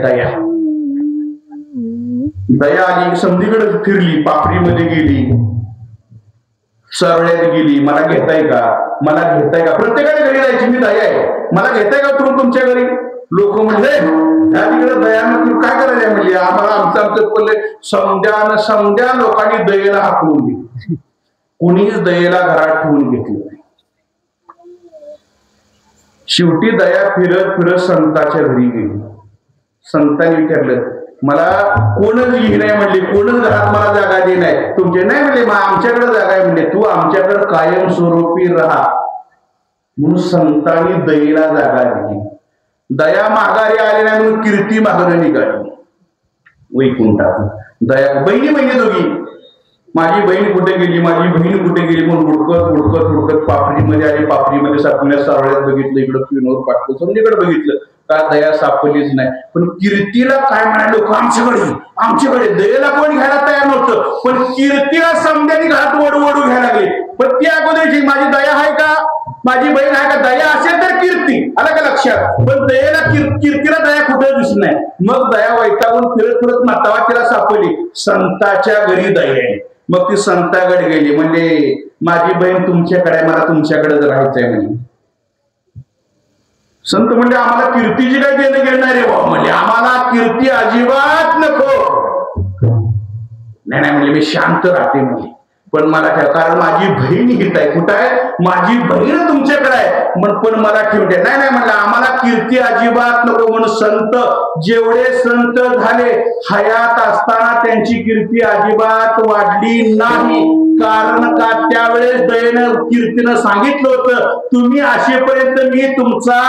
दया आली, समधीकडे फिरली, पापडीमध्ये गेली, सरळ्यात गेली. मला घेताय का? मला घेताय का? प्रत्येकाने घरी जायची, मी दया आहे, मला घेताय का तुम्ही तुमच्या घरी? लोक म्हणले त्या तिकडे दयानं तू काय करायला म्हणले? आम्हाला आमचं बोलले समद्या लोकांनी दयेला हाकलून दिली. कोणीच दयेला घरात ठेवून घेतलं नाही. शेवटी दया फिरत फिरत संताच्या घरी गेली. संतांनी विचारलं, मला कोणच घे नाही म्हणले, कोणच घरात मला जागा दे नाही. तुमचे नाही म्हणले, आमच्याकडे जागा आहे म्हणले, तू आमच्याकडे कायम स्वरूपी राहा. म्हणून संतांनी दयेला जागा दिली. दया माघारी आली नाही म्हणून कीर्ती माघारी निघाली वैकुंठात. दया बहिणी दोघी, माझी बहीण कुठे गेली, माझी बहीण कुठे गेली म्हणून हुडकत पापडीमध्ये आली. पापडीमध्ये सापडल्या, सावळ्यात बघितलं, इकडं पिनोर पाठलं, समजीकडे बघितलं का दया सापडलीच नाही. पण कीर्तीला काय म्हणाले लोक? आमच्याकडे दयेला कोण घ्यायला तयार नव्हतं, पण कीर्तीला समजाने घरात वडू घ्यायला लागले. पण ती अगोदरची माझी दया आहे का, माझी बहीण आहे का? दया असेल तर कीर्ती. आलं का लक्षात? पण दयेला कीर्तीला दया कुठे दिसत नाही. मग दया वैतागून फिरत मातावा तिला सापडली. संताच्या घरी दया आहे. मग ती संताकडे गेली, म्हणजे माझी बहीण तुमच्याकडे आहे, मला तुमच्याकडे राहायचंय म्हणे. संत म्हणजे आम्हाला कीर्तीची काय देणं घेणार आहे बाबा? म्हणजे आम्हाला कीर्ती अजिबात नको. नाही म्हणजे मी शांत राहते म्हणजे, पण मला काय, कारण माझी बहीण हित आहे. कुठं आहे? माझी बहीण तुमच्याकडे आहे, पण मला ठेवून द्या. नाही म्हणलं, आम्हाला कीर्ती अजिबात नको. म्हणून संत जेवढे संत झाले हयात असताना त्यांची कीर्ती अजिबात वाढली नाही. कारण का? त्यावेळेस दयेनं कीर्तीनं सांगितलं होतं, तुम्ही असेपर्यंत मी तुमचा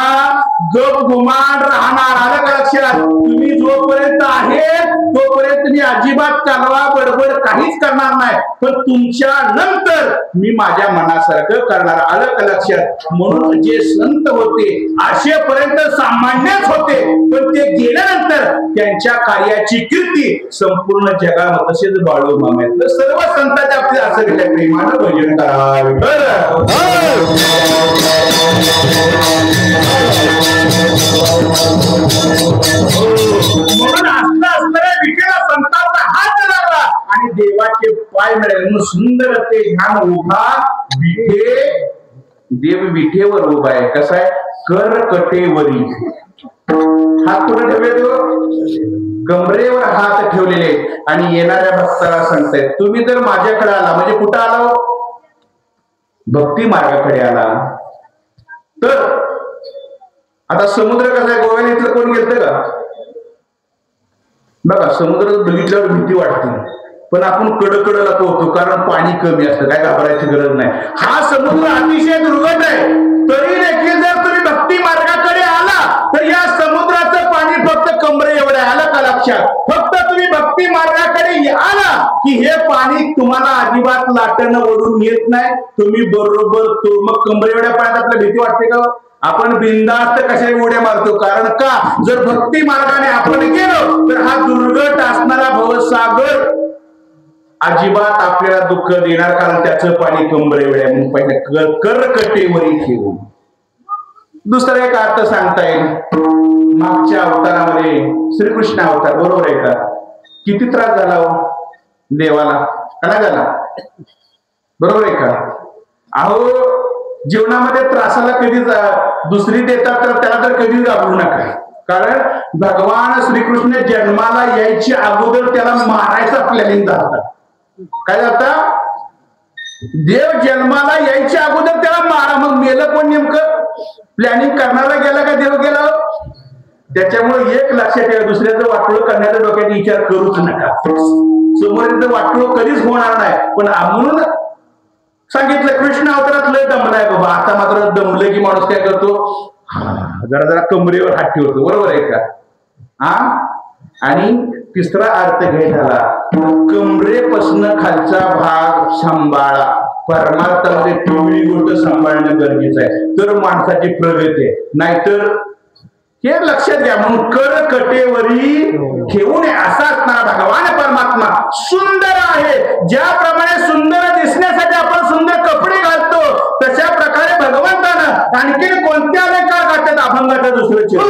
गप गुमान राहणार. आलं का लक्षात? तुम्ही जोपर्यंत आहे तोपर्यंत मी अजिबात कालवा बडबड काहीच करणार नाही. पण तुमच्या तुमच्या नंतर मी माझ्या मनासारखं करणार. आलं का लक्षात? म्हणून जे संत होते असेपर्यंत सामान्यच होते, पण ते गेल्यानंतर त्यांच्या कार्याची कीर्ती संपूर्ण जगामध्ये तसेच बाळू मामेत. सर्व संतांच्या आपले असं गेल्या प्रेमानं भजन करावे. म्हणून असता असणाऱ्या विठेला संतांचा हात लागला आणि देवाचे पाय मिळाले. सुंदर ते ध्यान उभा विठे, देव विठेवर उभा आहे. कसा आहे? कर कटेवरी. हात कुठे ठेवले? कमरेवर हात ठेवलेले आणि येणाऱ्या भक्ताला सांगतायत तुम्ही जर माझ्याकडे आला, म्हणजे कुठं आला? भक्ती मार्गाकडे आला तर. आता समुद्र कसा आहे? गोव्याला इथलं कोण गेलत का? बघा, समुद्र बघितल्यावर भीती वाटते, पण आपण कडकडला पोहतो कारण पाणी कमी असतं, काय घाबरायची गरज नाही. हा समुद्र अतिशय दुर्गत आहे, तरी देखील जर तुम्ही भक्ती मार्गाकडे आला तर या समुद्राचं पाणी फक्त कमरे एवढं आहे. आलं का लक्षात? फक्त तुम्ही भक्ती मार्गाकडे आला की हे पाणी तुम्हाला अजिबात लाटणं ओढून येत नाही. तुम्ही बरोबर तो मग कमरे एवढ्या पाण्यात आपल्याला भीती वाटते का? आपण बिनधास्त कशाने उड्या मारतो? कारण का? जर भक्ती मार्गाने आपण गेलो तर हा दुर्गट असणारा भवसागर अजिबात आपल्याला दुःख देणार, कारण त्याचं पाणी कमरे एवढ्या. म्हणून पहिले करकटेवरी ठेवून. दुसरा एक अर्थ सांगता येईल. मागच्या अवतारामध्ये श्रीकृष्ण अवतार, बरोबर आहे का? किती त्रास झाला हो देवाला? का झाला? बरोबर आहे का? अहो, जीवनामध्ये त्रासाला कधीच दुसरी देतात तर त्याला तर कधीच घाबरू नका. कारण भगवान श्रीकृष्ण जन्माला यायच्या अगोदर त्याला मारायचा प्लॅनिंग झाला. काय झालता? देव जन्माला यायच्या अगोदर त्याला मारा. मग मेलं कोण नेमकं? प्लॅनिंग करणारा गेला का देव गेला? त्याच्यामुळे एक लक्षात ठेवा, दुसऱ्याचं वाटोळं करण्याचा डोक्यात विचार करूच नका. समोरचं वाटोळं कधीच होणार नाही. पण म्हणून सांगितलं कृष्ण अवतारात लय दमलाय बाबा. आता मात्र दमलं की माणूस काय करतो? जरा जरा कमरेवर हात ठेवतो. बरोबर आहे का? आणि तिसरा अर्थ घ्यायला, कमरेपासून खालचा भाग सांभाळा. परमार्थामध्ये पिवळी गोष्ट सांभाळणं गरजेचं आहे, तर माणसाची प्रगती आहे. नाहीतर हे लक्षात घ्या. म्हणून कर कटेवरी ठेवू नये. असा असणारा भगवान परमात्मा सुंदर आहे. ज्याप्रमाणे सुंदर दिसण्यासाठी आपण सुंदर कपडे घालतो, तशा प्रकारे भगवंतानं आणखी कोणत्या अलंकार घालतात? अभंगाचं दुसरं चिन्ह.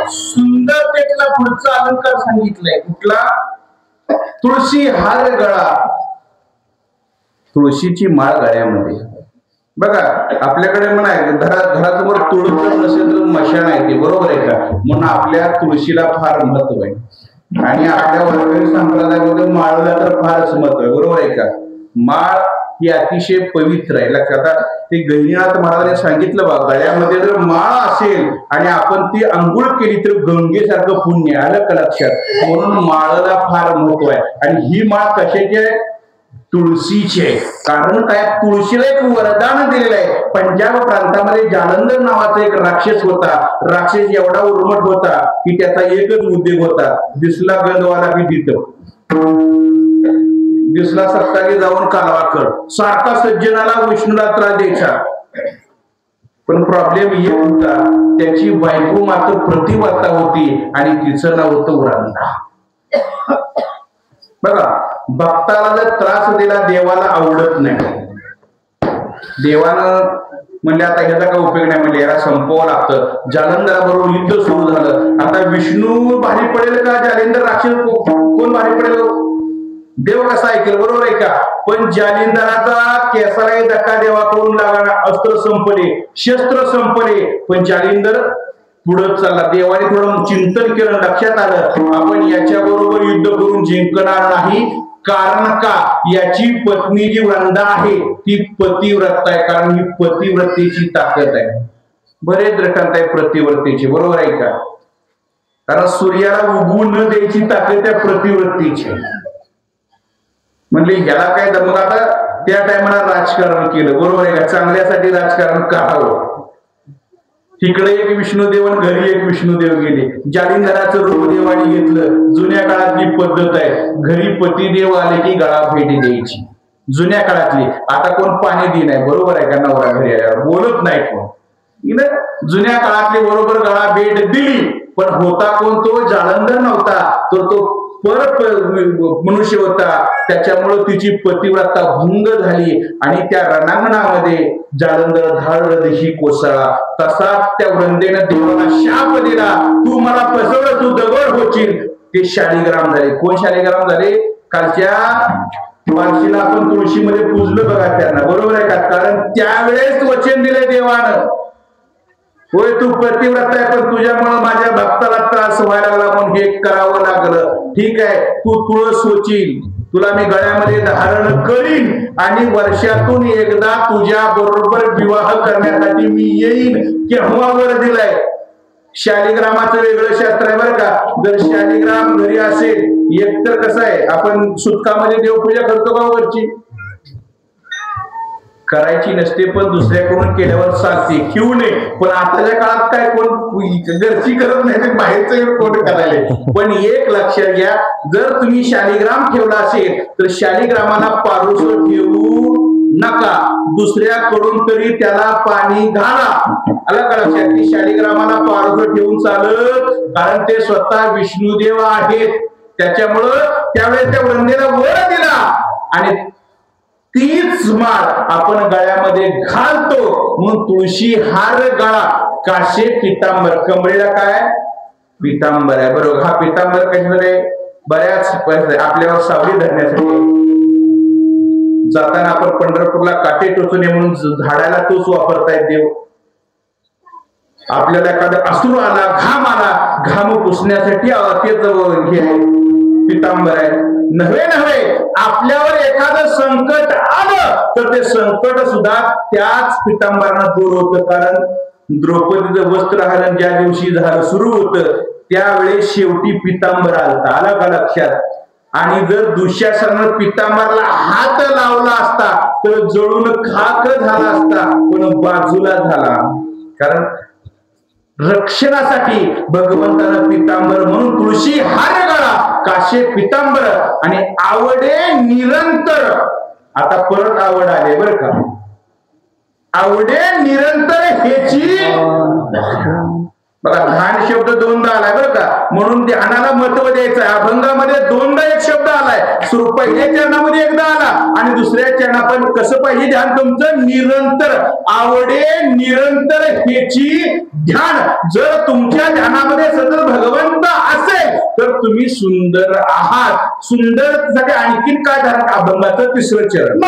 सुंदर त्यातला पुढचा अलंकार सांगितलाय कुठला? तुळशी हार गळा. तुळशीची माळ गळ्यामध्ये. बघा आपल्याकडे म्हणाय घरासमोर तुळस नसेल तर मशान आहे ते, बरोबर आहे का? म्हणून आपल्या तुळशीला फार महत्व आहे आणि आपल्या वारकरी संप्रदायामध्ये माळला तर फारच महत्व आहे, बरोबर आहे का? माळ ही अतिशय पवित्र आहे. लक्षात ते गहिनीनाथ महाराजांनी सांगितलं बा, गळ्यामध्ये जर माळ असेल आणि आपण ती अंघोळ केली तर गंगेसारखं पुण्य. आलं का लक्षात? म्हणून माळाला फार महत्व आहे. आणि ही माळ कशाची आहे? तुळशीची आहे. कारण काय? तुळशीला एक वरदान दिलेलं आहे. पंजाब प्रांतामध्ये जालंधर नावाचा एक राक्षस होता. राक्षस एवढा उर्मट होता की त्याचा एकच उद्योग होता, दिसला गंधवाला की तिथं, दिसला सत्तागी जाऊन कालवा कर. सारखा सज्जनाला विष्णूला त्रास द्यायचा. पण प्रॉब्लेम एक होता, त्याची बायको मात्र प्रतिव्रता होती आणि तिचं नाव होतं वरंदा. बघा भक्ताला जर त्रास दिला देवाला आवडत नाही. देवानं म्हणजे आता ह्याचा काय उपयोग नाही, म्हणजे याला संपवावं लागतं. जालंधराबरोबर युद्ध सुरू झालं. आता विष्णू भारी पडेल का जालिंदर राक्षस? कोण भारी पडेल? देव कसा ऐकेल, बरोबर आहे का? पण जालिंदराचा केसाला धक्का देवाकडून लागला. अस्त्र संपले, शस्त्र संपले, पण जालिंदर पुढे चालला. देवाने थोडं चिंतन केलं, लक्षात आलं आपण याच्या बरोबर युद्ध करून जिंकणार नाही. कारण का? याची पत्नी जी वृंदा आहे ती पतिव्रत आहे. कारण ही पतिव्रतेची ताकद आहे. बरेच दृष्टांत आहे पतिव्रतेची, बरोबर आहे का? कारण सूर्याला उगवू न द्यायची ताकद त्या पतिव्रतेची. म्हणले ह्याला काय? मग आता त्या टायमाला राजकारण केलं, बरोबर आहे का? चांगल्यासाठी राजकारण करावं. तिकडे एक विष्णुदेव आणि घरी एक विष्णुदेव गेले. जालिंधराचं रूप देवाने घेतलं. जुन्या काळातली पद्धत आहे, घरी पतिदेव आले की गळा भेटी द्यायची. जुन्या काळातली. आता कोण पाणी दे नाही, बरोबर आहे का? नवरा घरी आल्यावर बोलत नाही कोण. जुन्या काळातली बरोबर गळा भेट दिली. पण होता कोण? तो जालंधर नव्हता, तो मनुष्य होता. त्याच्यामुळे तिची पतिव्रता भंग झाली आणि त्या रणांगणामध्ये जालंधर धाडशी कोसळला. तसाच त्या वृंदेनं देवाला शाप दिला, तू मला फसवलं, तू दगड होशील. ते शालिग्राम झाले. कोण शालिग्राम झाले? कालच्या बारशीला आपण तुळशीमध्ये पूजलं बघा त्यांना, बरोबर आहे का? कारण त्यावेळेस वचन दिले देवानं, होय तू पतिव्रत आहे पण तुझ्यामुळे माझ्या भक्ताला त्रास व्हायला लागला म्हणून हे करावं लागलं. ठीक आहे, तू तुळस होशील, तुला मी गळ्यामध्ये धारण करीन आणि वर्षातून एकदा तुझ्या बरोबर विवाह करण्यासाठी मी येईन. केव्हा वर दिलाय? शालिग्रामाचं वेगळं शास्त्र आहे बरं का. जर शालिग्राम घरी असेल, एकतर कसं आहे आपण सुतकामध्ये देवपूजा करतो का? वरची करायची नसते पण दुसऱ्याकडून केल्यावर चालते, क्यू नये. पण आताच्या काळात काय कोण घरची करत नाही, बाहेरचं कोण करायला. पण एक लक्षात घ्या, जर तुम्ही शालिग्राम ठेवला असेल तर शालिग्रामाला पारुस ठेवू नका, दुसऱ्याकडून तरी त्याला पाणी घाला. आला का लक्षात? की शालिग्रामाला पारुस ठेवून चालत, कारण ते स्वतः विष्णुदेव आहेत. त्याच्यामुळं त्यावेळेस त्या वृंदेला वर दिला आणि तीच माळ आपण गळ्यामध्ये घालतो. म्हणून तुळशी हार गळा, काशे पितांबर. कमरेला काय? पितांबर आहे, बरोबर. हा पितांबर कशासाठी? बऱ्याच आपल्यावर सावली धरण्यासाठी. जाताना आपण पंढरपूरला काटे टोचू नये म्हणून झाडाला तोच वापरतायत देव. आपल्याला एखादा अश्रू आला, घाम आला, घाम पुसण्यासाठी हे पितांबर आहे. नव्हे आपल्यावर एखादं संकट आलं तर ते संकट सुद्धा त्याच पितांबरानं दूर होतं. कारण द्रौपदीचं वस्त्र हरण ज्या दिवशी झालं सुरू होतं त्यावेळेस शेवटी पितांबर आलता. आलं का लक्षात? आणि जर दुःशासनानं पितांबराला हात लावला असता तर जळून खाक झाला असता, पण बाजूला झाला. कारण रक्षणासाठी भगवंतानं पितांबर म्हणून तुळशी हार गळा, काशे पितांबर आणि आवडे निरंतर. आता परत आवड आले बरं का. आवडे निरंतर ह्याची बघा ध्यान शब्द दोनदा आलाय बरं का, म्हणून ध्यानाला महत्व द्यायचं आहे. अभंगामध्ये दोनदा एक शब्द आलाय. पहिल्या चरणामध्ये एकदा आला आणि दुसऱ्या चरणा पण कसं पाहिजे ध्यान तुमचं निरंतर आवडे निरंतर ह्याची ध्यान. जर तुमच्या ध्यानामध्ये सतत भगवंत असेल तर तुम्ही सुंदर आहात. सुंदर साठी आणखीन काय ध्यान अभंगाचं तिसरं चरण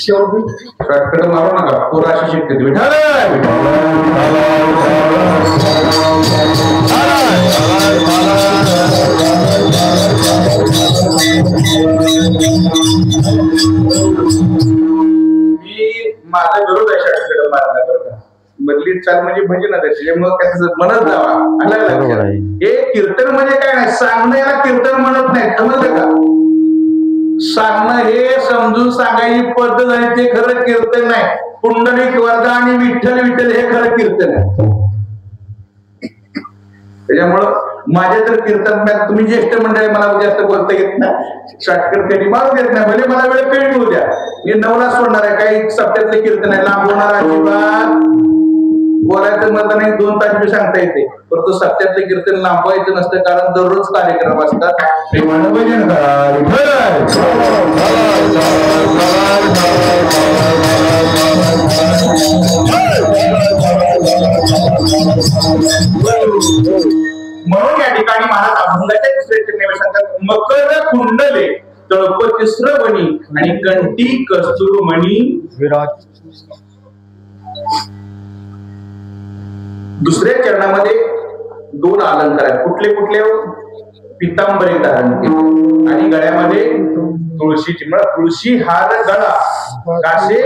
शॉर्टकट मारू नका, पुराशी शिकते माझा विरोध आहे शॉर्टकट मारला बरं का. बदली चाल म्हणजे भजन त्याच्यामुळे काय म्हणत जावा. हे कीर्तन म्हणजे काय नाही, सांगणं याला कीर्तन म्हणत नाही, समजलं का. सांगणं हे समजून सांगायची पद्धत आहे, ते खरं कीर्तन नाही. पुंडलिक वरदा आणि विठ्ठल विठ्ठल हे खरं कीर्तन आहे. त्याच्यामुळं माझ्या तर कीर्तन तुम्ही ज्येष्ठ मंडळी मला जास्त बोलता येत नाही, शॉर्टकट कधी मारू देत नाही, म्हणजे मला वेळ कमी होऊ द्या. मी 9ला सोडणार आहे, काही सप्त्यातले कीर्तन आहे, लांबवणार अजिबात बोलायचं म्हणता नाही, 2 तास मी सांगता येते, परंतु सप्त्यातलं कीर्तन लांबवायचं नसतं, कारण दररोज कार्यक्रम असतात. प्रेमानं भजन म्हणून या ठिकाणी महाराज अभंगाच्या तिसऱ्या चरणावर सांगतात, मकर कुंडले तळपती श्रवणी आणि कंठी कस्तुरमणी विराज. दुसऱ्या चरणामध्ये 2 अलंकार आहेत. कुठले कुठले? पितांबरी धारण केले आणि गळ्यामध्ये तुळशीची, तुळशी हार गळा कासे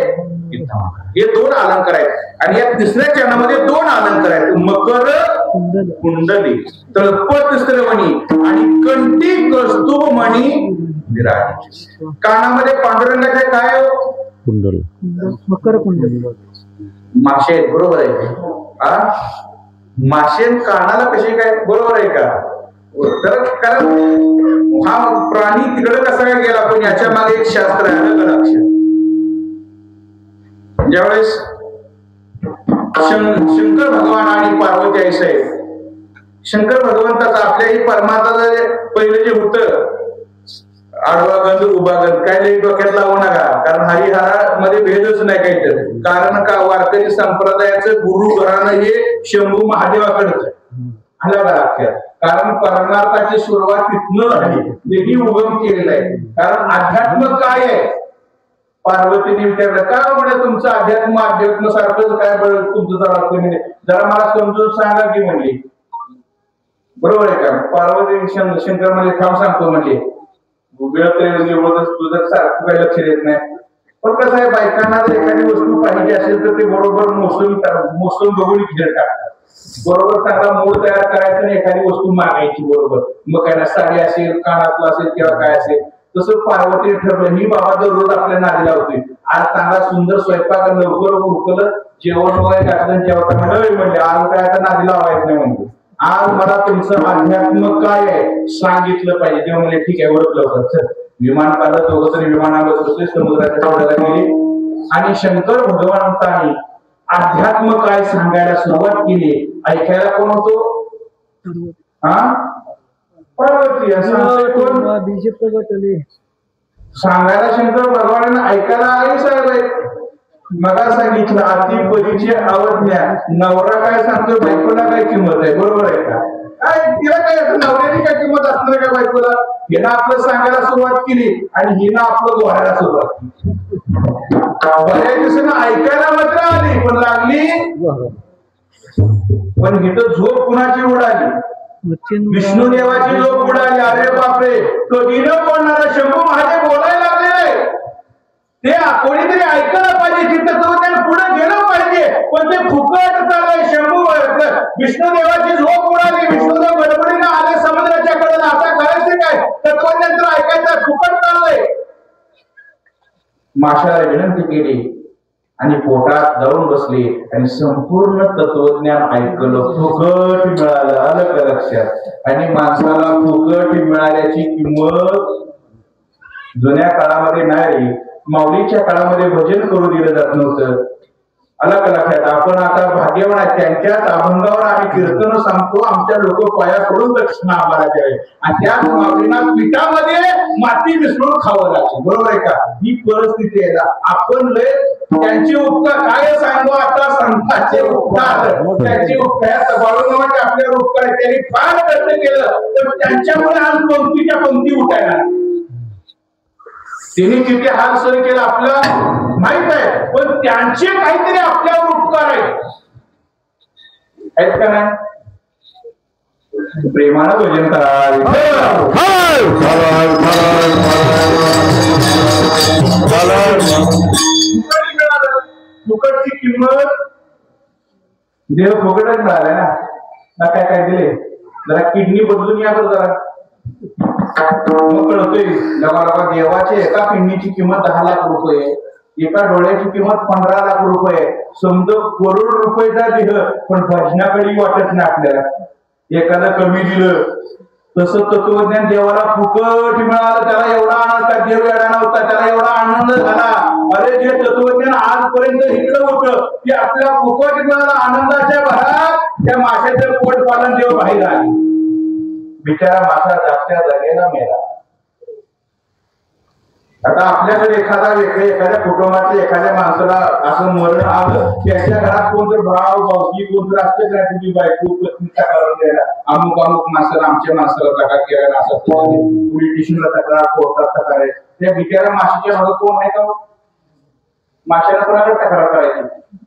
हे 2 अलंकार आहेत. आणि या तिसऱ्या चरणामध्ये 2 अलंकार आहेत, मकर कुंडली तळपत श्रवणी आणि कंठी कस्तुरमणी विराज. कानामध्ये पांडुरंगाचे काय? कुंडल, मकर कुंडल. माशे आहेत, बरोबर आहे. माशे कानाला कसे काय? बरोबर आहे का? तर कारण हा प्राणी तिकडे कसा काय गेला, पण याच्या मागे एक शास्त्र आहे, अलग लक्ष. ज्यावेळेस शंकर भगवान आणि पार्वती आई साहेब, शंकर भगवंताचा आपल्याही परमात्माचं पहिलं जे होतं आडवा गंध उभा गंध काय लई डोक्यात लावू नका, कारण हरिहरामध्ये भेदच नाही काहीतरी. कारण का वारकरी संप्रदायाचं गुरु घराणं हे शंभू महादेवाकडच आहे, कारण परमार्थाची सुरुवात तिथनं झाली, त्यांनी उगम केलेला आहे. कारण अध्यात्म काय आहे? पार्वतीने विचारलं, का म्हणजे तुमचं अध्यात्म सारखंच काय तुमचं जरा मला समजून सांगा की म्हणली. बरोबर आहे का? पार्वती शंकर मध्ये थांब सांगतो म्हणजे तुझं सारखं काही लक्ष देत नाही. पण कसं आहे, बायकांना जर एखादी वस्तू पाहिजे असेल तर ते बरोबर मोसून बघून घेऊन टाकतात. बरोबर चांगला मूळ तयार करायचं आणि एखादी वस्तू मागायची बरोबर. मग काय साडी असेल, कानातलं असेल किंवा काय असेल, तसं पार्वतीने ठरलं, ही बाबा दररोज आपल्या नादीला होती, आज चांगला सुंदर स्वयंपाक लवकर उरकलं, जेवण वगैरे घातलं, जेवता म्हणले आज काय आता नादी लावायचं नाही. म्हणजे आज मला तुमचं अध्यात्म काय आहे सांगितलं पाहिजे. तेव्हा म्हणजे ठीक आहे, ओळखलं सर. विमान काढत दोघं तरी विमानावर बसले, समुद्राच्या तोड्याला गेले आणि शंकर भगवंतांनी अध्यात्म काय सांगायला सुरुवात केली. ऐकायला कोण होतो? पार्वती. सांगायला शंकर भगवानांना, ऐकायला आई साहेब आहे. मला सांगितलं अति परीचे अवज्ञा, नवरा काय सांगतो बायकोला काय किंमत आहे? बरोबर आहे का? काय तिला काय नवऱ्याची काय किंमत असणार का बायकोला? हिनं आपलं सांगायला सुरुवात केली आणि हिनं आपलं गोहायला सुरुवात केली. बऱ्याच दिवसांना ऐकायला मात्र आली पण लागली, पण हिथं झोप कुणाची उडाली? विष्णुदेवाची झोप उडाली. अरे बापरे, कधी न बोलणारा शंभू महादेव बोलायला लागले. ते कोणीतरी ऐकायला पाहिजे, तिथं तो त्याला पुढे गेलं पाहिजे, पण ते फुकट चाललंय. शंभू विष्णुदेवाची झोप उडाली, विष्णुदेव गडबडीनं आले समुद्राच्या कडेला, आता करायचं काय? तत्वज्ञान ऐकायचं, फुकट चाललंय. माशाला विनंती केली आणि पोटात जाऊन बसले आणि संपूर्ण तत्वज्ञान ऐकलं. फुकट मिळालं, आलं का लक्षात? आणि माणसाला फुकट मिळाल्याची किंमत जुन्या काळामध्ये नाही, माऊलीच्या काळामध्ये भजन करू दिलं जात नव्हतं. आलं का लक्षात? आपण आता भाग्यवान आहे, त्यांच्याच अभंगावर आम्ही कीर्तन सांगतो, आमच्या लोक पाया पडून दक्षिणा आम्हाला द्यावे आणि त्याच माऊलींना पिठामध्ये माती मिसळून खावं लागतं. बरोबर आहे का? ही परिस्थिती आहे. आपण लय त्यांचे उपकार काय सांगू आता, संतांचे उपकार, त्यांचे उपकार बाळूमामाचे आपल्यावर उपकार, त्यांनी फार कष्ट केलं तर त्यांच्यामुळे आज पंक्तीच्या पंक्ती उठायला, त्यांनी किती हाल सहन केला आपलं माहित आहे, पण त्यांचे काहीतरी आपल्यावर उपकार आहेत का नाही? प्रेमानं भजन करा. फुकटची किंमत देव फुकटच मिळाला ना. काय काय दिले? जरा किडनी बदलून या बरं जरा, मग कळतोय लगा देवाची एका किडनीची किंमत 10 लाख रुपये, एका डोळ्याची किंमत 15 लाख रुपये, समजा करोड रुपयेचा देह, पण भजनाकडे वाटत नाही आपल्याला. एखादं कमी दिलं तसं तत्वज्ञान देवाला फुकट मिळालं, त्याला एवढा आनंद, देव येणार नव्हता, त्याला एवढा आनंद झाला. अरे जे तत्वज्ञान आजपर्यंत इकडं होतं ते आपल्या फुकट मिळालं आनंदाच्या भरात त्या माशाचं पोट पालन देव बाहेर आले. बिचारा मासा जागच्या जागेला मेला. आता आपल्याकडे एखादा व्यक्ती, एखाद्या कुटुंबातल्या एखाद्या माणसाला असं मरण आलं, त्याच्या घरात कोणतं भाव भावकी कोणतं असतं का, तुझी बायको पत्नीचा कारण द्यायला अमुक अमुक माणसाला आमच्या माणसाला तक्रार केला, असं पोलीस स्टेशनला तक्रार, कोर्टात तक्रार आहे. त्या बिचारा माशाच्या भागात कोण आहे का? माशाला कोणाकडे तक्रार करायची?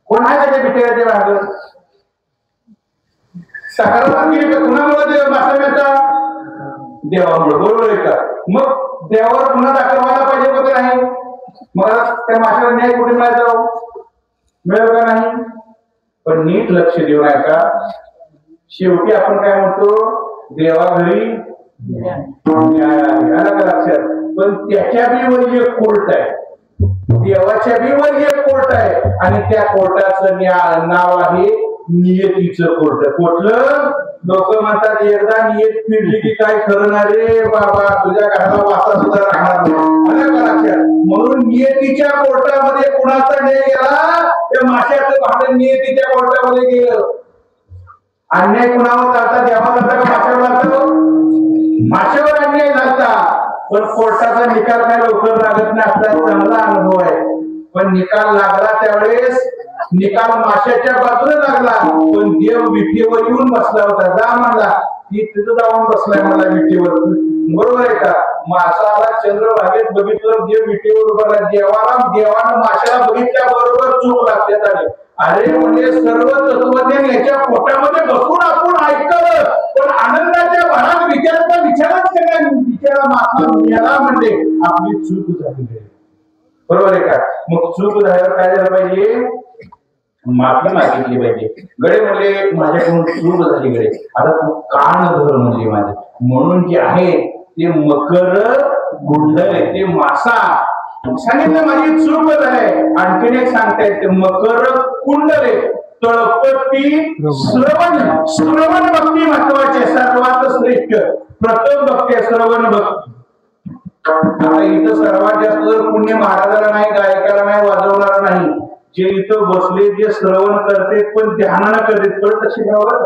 कोण आहे का त्या बिचाराच्या भागात? तक्रार केली तर कुणामुळे मासा मिळतात? देवामुळे. बरोबर आहे का? मग देवावर पुन्हा दाखल व्हायला पाहिजे का नाही? मग त्या माशाला न्याय कुठे मिळायचा? मिळेल का नाही? पण नीट लक्ष देऊ नये का? शेवटी आपण काय म्हणतो, देवाघरी न्याय आहे का लक्षात? पण त्याच्या बी वर एक कोर्ट आहे, देवाच्या बी वर एक कोर्ट आहे, आणि त्या कोर्टाचं नाव आहे नियतीचं कोर्ट. कुठलं? लोक म्हणतात एकदा नियत फिरली की काय खरं ना रे बाबा, तुझ्या घराला वासा सुद्धा राहणार नाही. म्हणून नियतीच्या कोर्टामध्ये कुणाचा न्याय गेला? त्या माशाचं भांडण नियतीच्या कोर्टामध्ये गेलं. अन्याय कुणावर झाला? देवाला झाला का माशावर झाला? माशावर अन्याय झाला. पण कोर्टाचा निकाल काय लवकर लागत नाही, आपला चांगला अनुभव आहे. पण निकाल लागला त्यावेळेस निकाल माशाच्या बाजूने लागला, पण देव विटेवर येऊन बसला होता. जा म्हणला की तिथं जाऊन बसलाय मला विटेवर. बरोबर आहे का? माशाला चंद्रभागेत बघितलं, देव विटेवर उभा. देवानं माशाला बघितल्या बरोबर चूक लागण्यात आली. अरे म्हणजे सर्व तत्वज्ञान याच्या पोटामध्ये बसून आपण ऐकलं, पण आनंदाच्या भरात विचाराचा विचारच केला. विचारा माफा मिळाला म्हणजे आपली चूक झाली. बरोबर आहे का? मग चूक झाल्यावर काय झालं पाहिजे? माफी मागितली पाहिजे. गडे म्हणले माझ्याकडून चूक झाली गडे, आता तू कान धर म्हणले माझे. म्हणून जे आहे ते मकर गुंडले, ते मासा सांगितलं माझी चूक झाली. आणखीन एक सांगतायत मकर कुंडले तळपती श्रवण. श्रवण भक्ती महत्वाचे, सर्वात श्रेष्ठ प्रथम भक्ती श्रवण भक्ती. आता इथं सर्वात जास्त जर पुण्य महाराजाला नाही, गायकाला नाही, वाजवणारा नाही, जे इथं बसले जे श्रवण करते पण ध्यानानं करते. पण तशी ठेवावं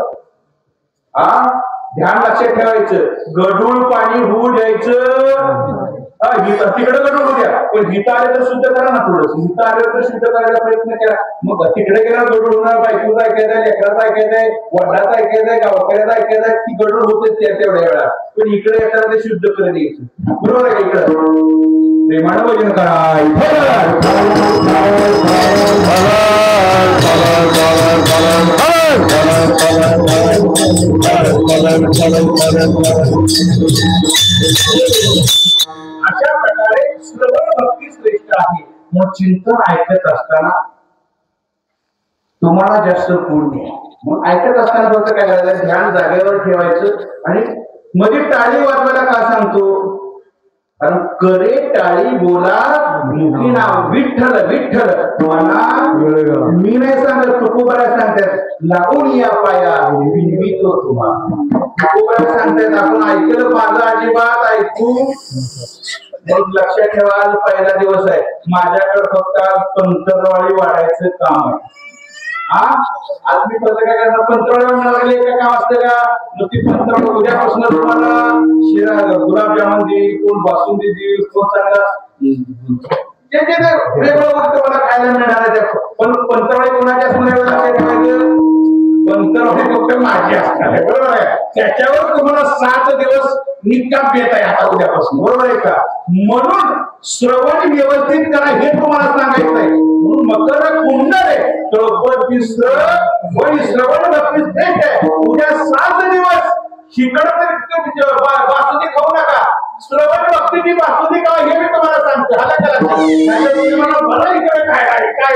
ध्यान लक्षात ठेवायचं. गढूळ पाणी होऊ द्यायचं. तिकडे गढूळ होऊ द्या, पण हिता आले तर शुद्ध करा ना. थोडस हिता आले तर शुद्ध करायचा प्रयत्न केला. मग तिकडे गेला गढूळ होणार, बायकोचं ऐकायचंय, लेकराचं ऐकायचंय, वडिलाचं ऐकायचंय, गावकऱ्याचं ऐकायचंय, ती गढूळ होते तेवढ्या वेळा. पण इकडे येताना ते शुद्ध करत यायचं. बरोबर आहे? इकडं प्रेमानं भजन अशा प्रकारे श्रवण भक्ती श्रेष्ठ आहे. मग चिंतन ऐकत असताना तुम्हाला जास्त पुण्य. मग ऐकत असताना फक्त काय करायचं? ध्यान जागेवर ठेवायचं. आणि मध्ये टाळी वाजवायला का सांगतो? कारण करे टाळी बोला मुखी नाव विठ्ठल विठ्ठल. मला मी नाही सांगत, तुकोबरा सांगतात लागून या पाया विनवितो तुम्हाला. तुकोबरा सांगतात आपण ऐकलं माझं अजिबात ऐकू. लक्षात ठेवा, पहिला दिवस आहे. माझ्याकडे फक्त पंतरवाळी वाढायचं काम आहे. आज मी कसं काय करणार? पंतरवाळी एका काम असतं का? नुसती पंतरवाळी उद्यापासून तुम्हाला शिरा गुलाबजामुन देईल, कोण बासुंदी देईल, कोण चांगला वेगळं वस्तू मला खायला मिळणार आहे. पण पंतरवाळी कोणाच्या असणार लक्षात ठेवायचं? पंतरवाळी फक्त माझी असणार. बरोबर आहे? त्याच्यावर तुम्हाला 7 दिवस निकाप देत आहे आता उद्यापासून. बरोबर आहे का? म्हणून श्रवण व्यवस्थित करा हे तुम्हाला सांगायचं आहे. म्हणून मकर कुंडले तळपती श्रवण भक्ती श्रेष्ठ आहे. उद्या 7 दिवस शिकड बासुंदी खाऊ नका. श्रवण भक्तीची बासुंदी खावा हे मी तुम्हाला सांगतो. मला इकडे काय आहे काय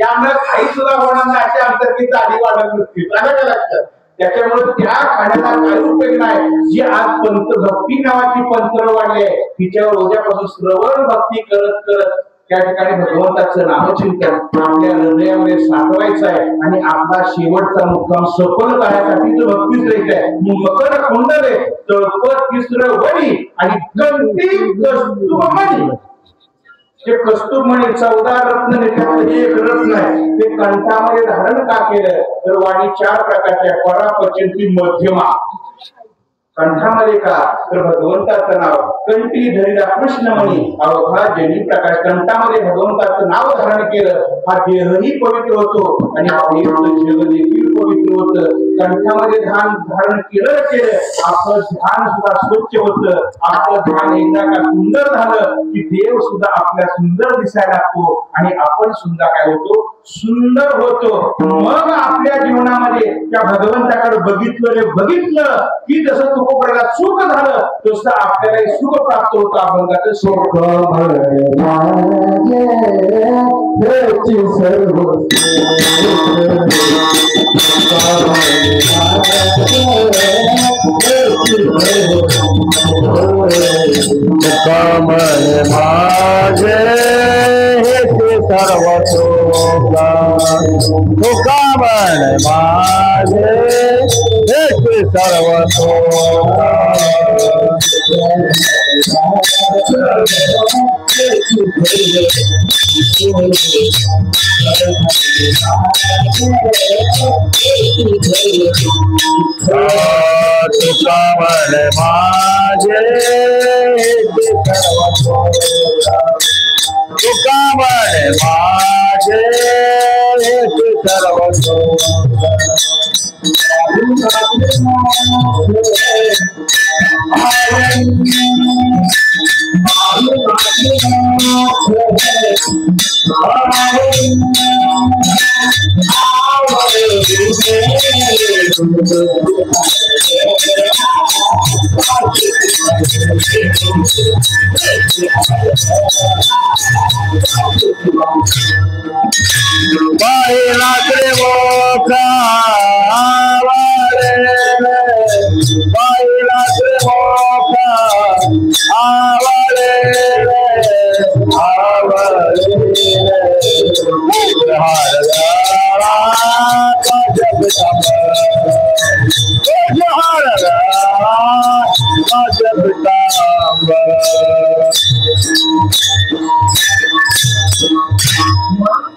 यामुळे काही सुद्धा होणार नाही. अशा अंतर्गत आधी वाढत नसतील. आलं का लक्षात? त्याच्यामुळे त्या खाण्याचा काही उपयोग नाही. जी आज पंत भक्ती नावाची पंतर वाढली आहे तिच्यावर उद्यापासून श्रवण भक्ती करत करत त्या ठिकाणी भगवंताचं नामचिंतन आपल्या हृदयामध्ये साठवायचं आहे आणि आपला शेवटचा मुक्काम सफल करण्यासाठी जो भक्तीच राहायचा आहे. मकर कुंडले तळपत तिसरं वणी आणि गंती कस्तुभमणी. ते कस्तुभमणी 14 रत्न त्यातलं एक रत्न आहे. ते कंठामध्ये धारण का केलं तर वाणी 4 प्रकारच्या परा पचंती मध्यमा. कंठामध्ये का तर भगवंताचं नाव कंठी धरिला कृष्णमणी अवघा जनी प्रकाश. कंठामध्ये भगवंताचं नाव धारण केलं हा देहही पवित्र होतो आणि जग देखील पवित्र होतं. कंठामध्ये ध्यान धारण केलं आपलं ध्यान सुद्धा स्वच्छ होतं. आपलं ध्यान एकदा का सुंदर झालं की देव सुद्धा आपल्या सुंदर दिसायला लागतो आणि आपण सुद्धा काय होतो सुंदर होतो. मग आपल्या जीवनामध्ये त्या भगवंताकडे बघितलं की जसं तुकोबऱ्याला सुख झालं तसं आपल्याला सुख प्राप्त होतं. आपण त्याचं सुख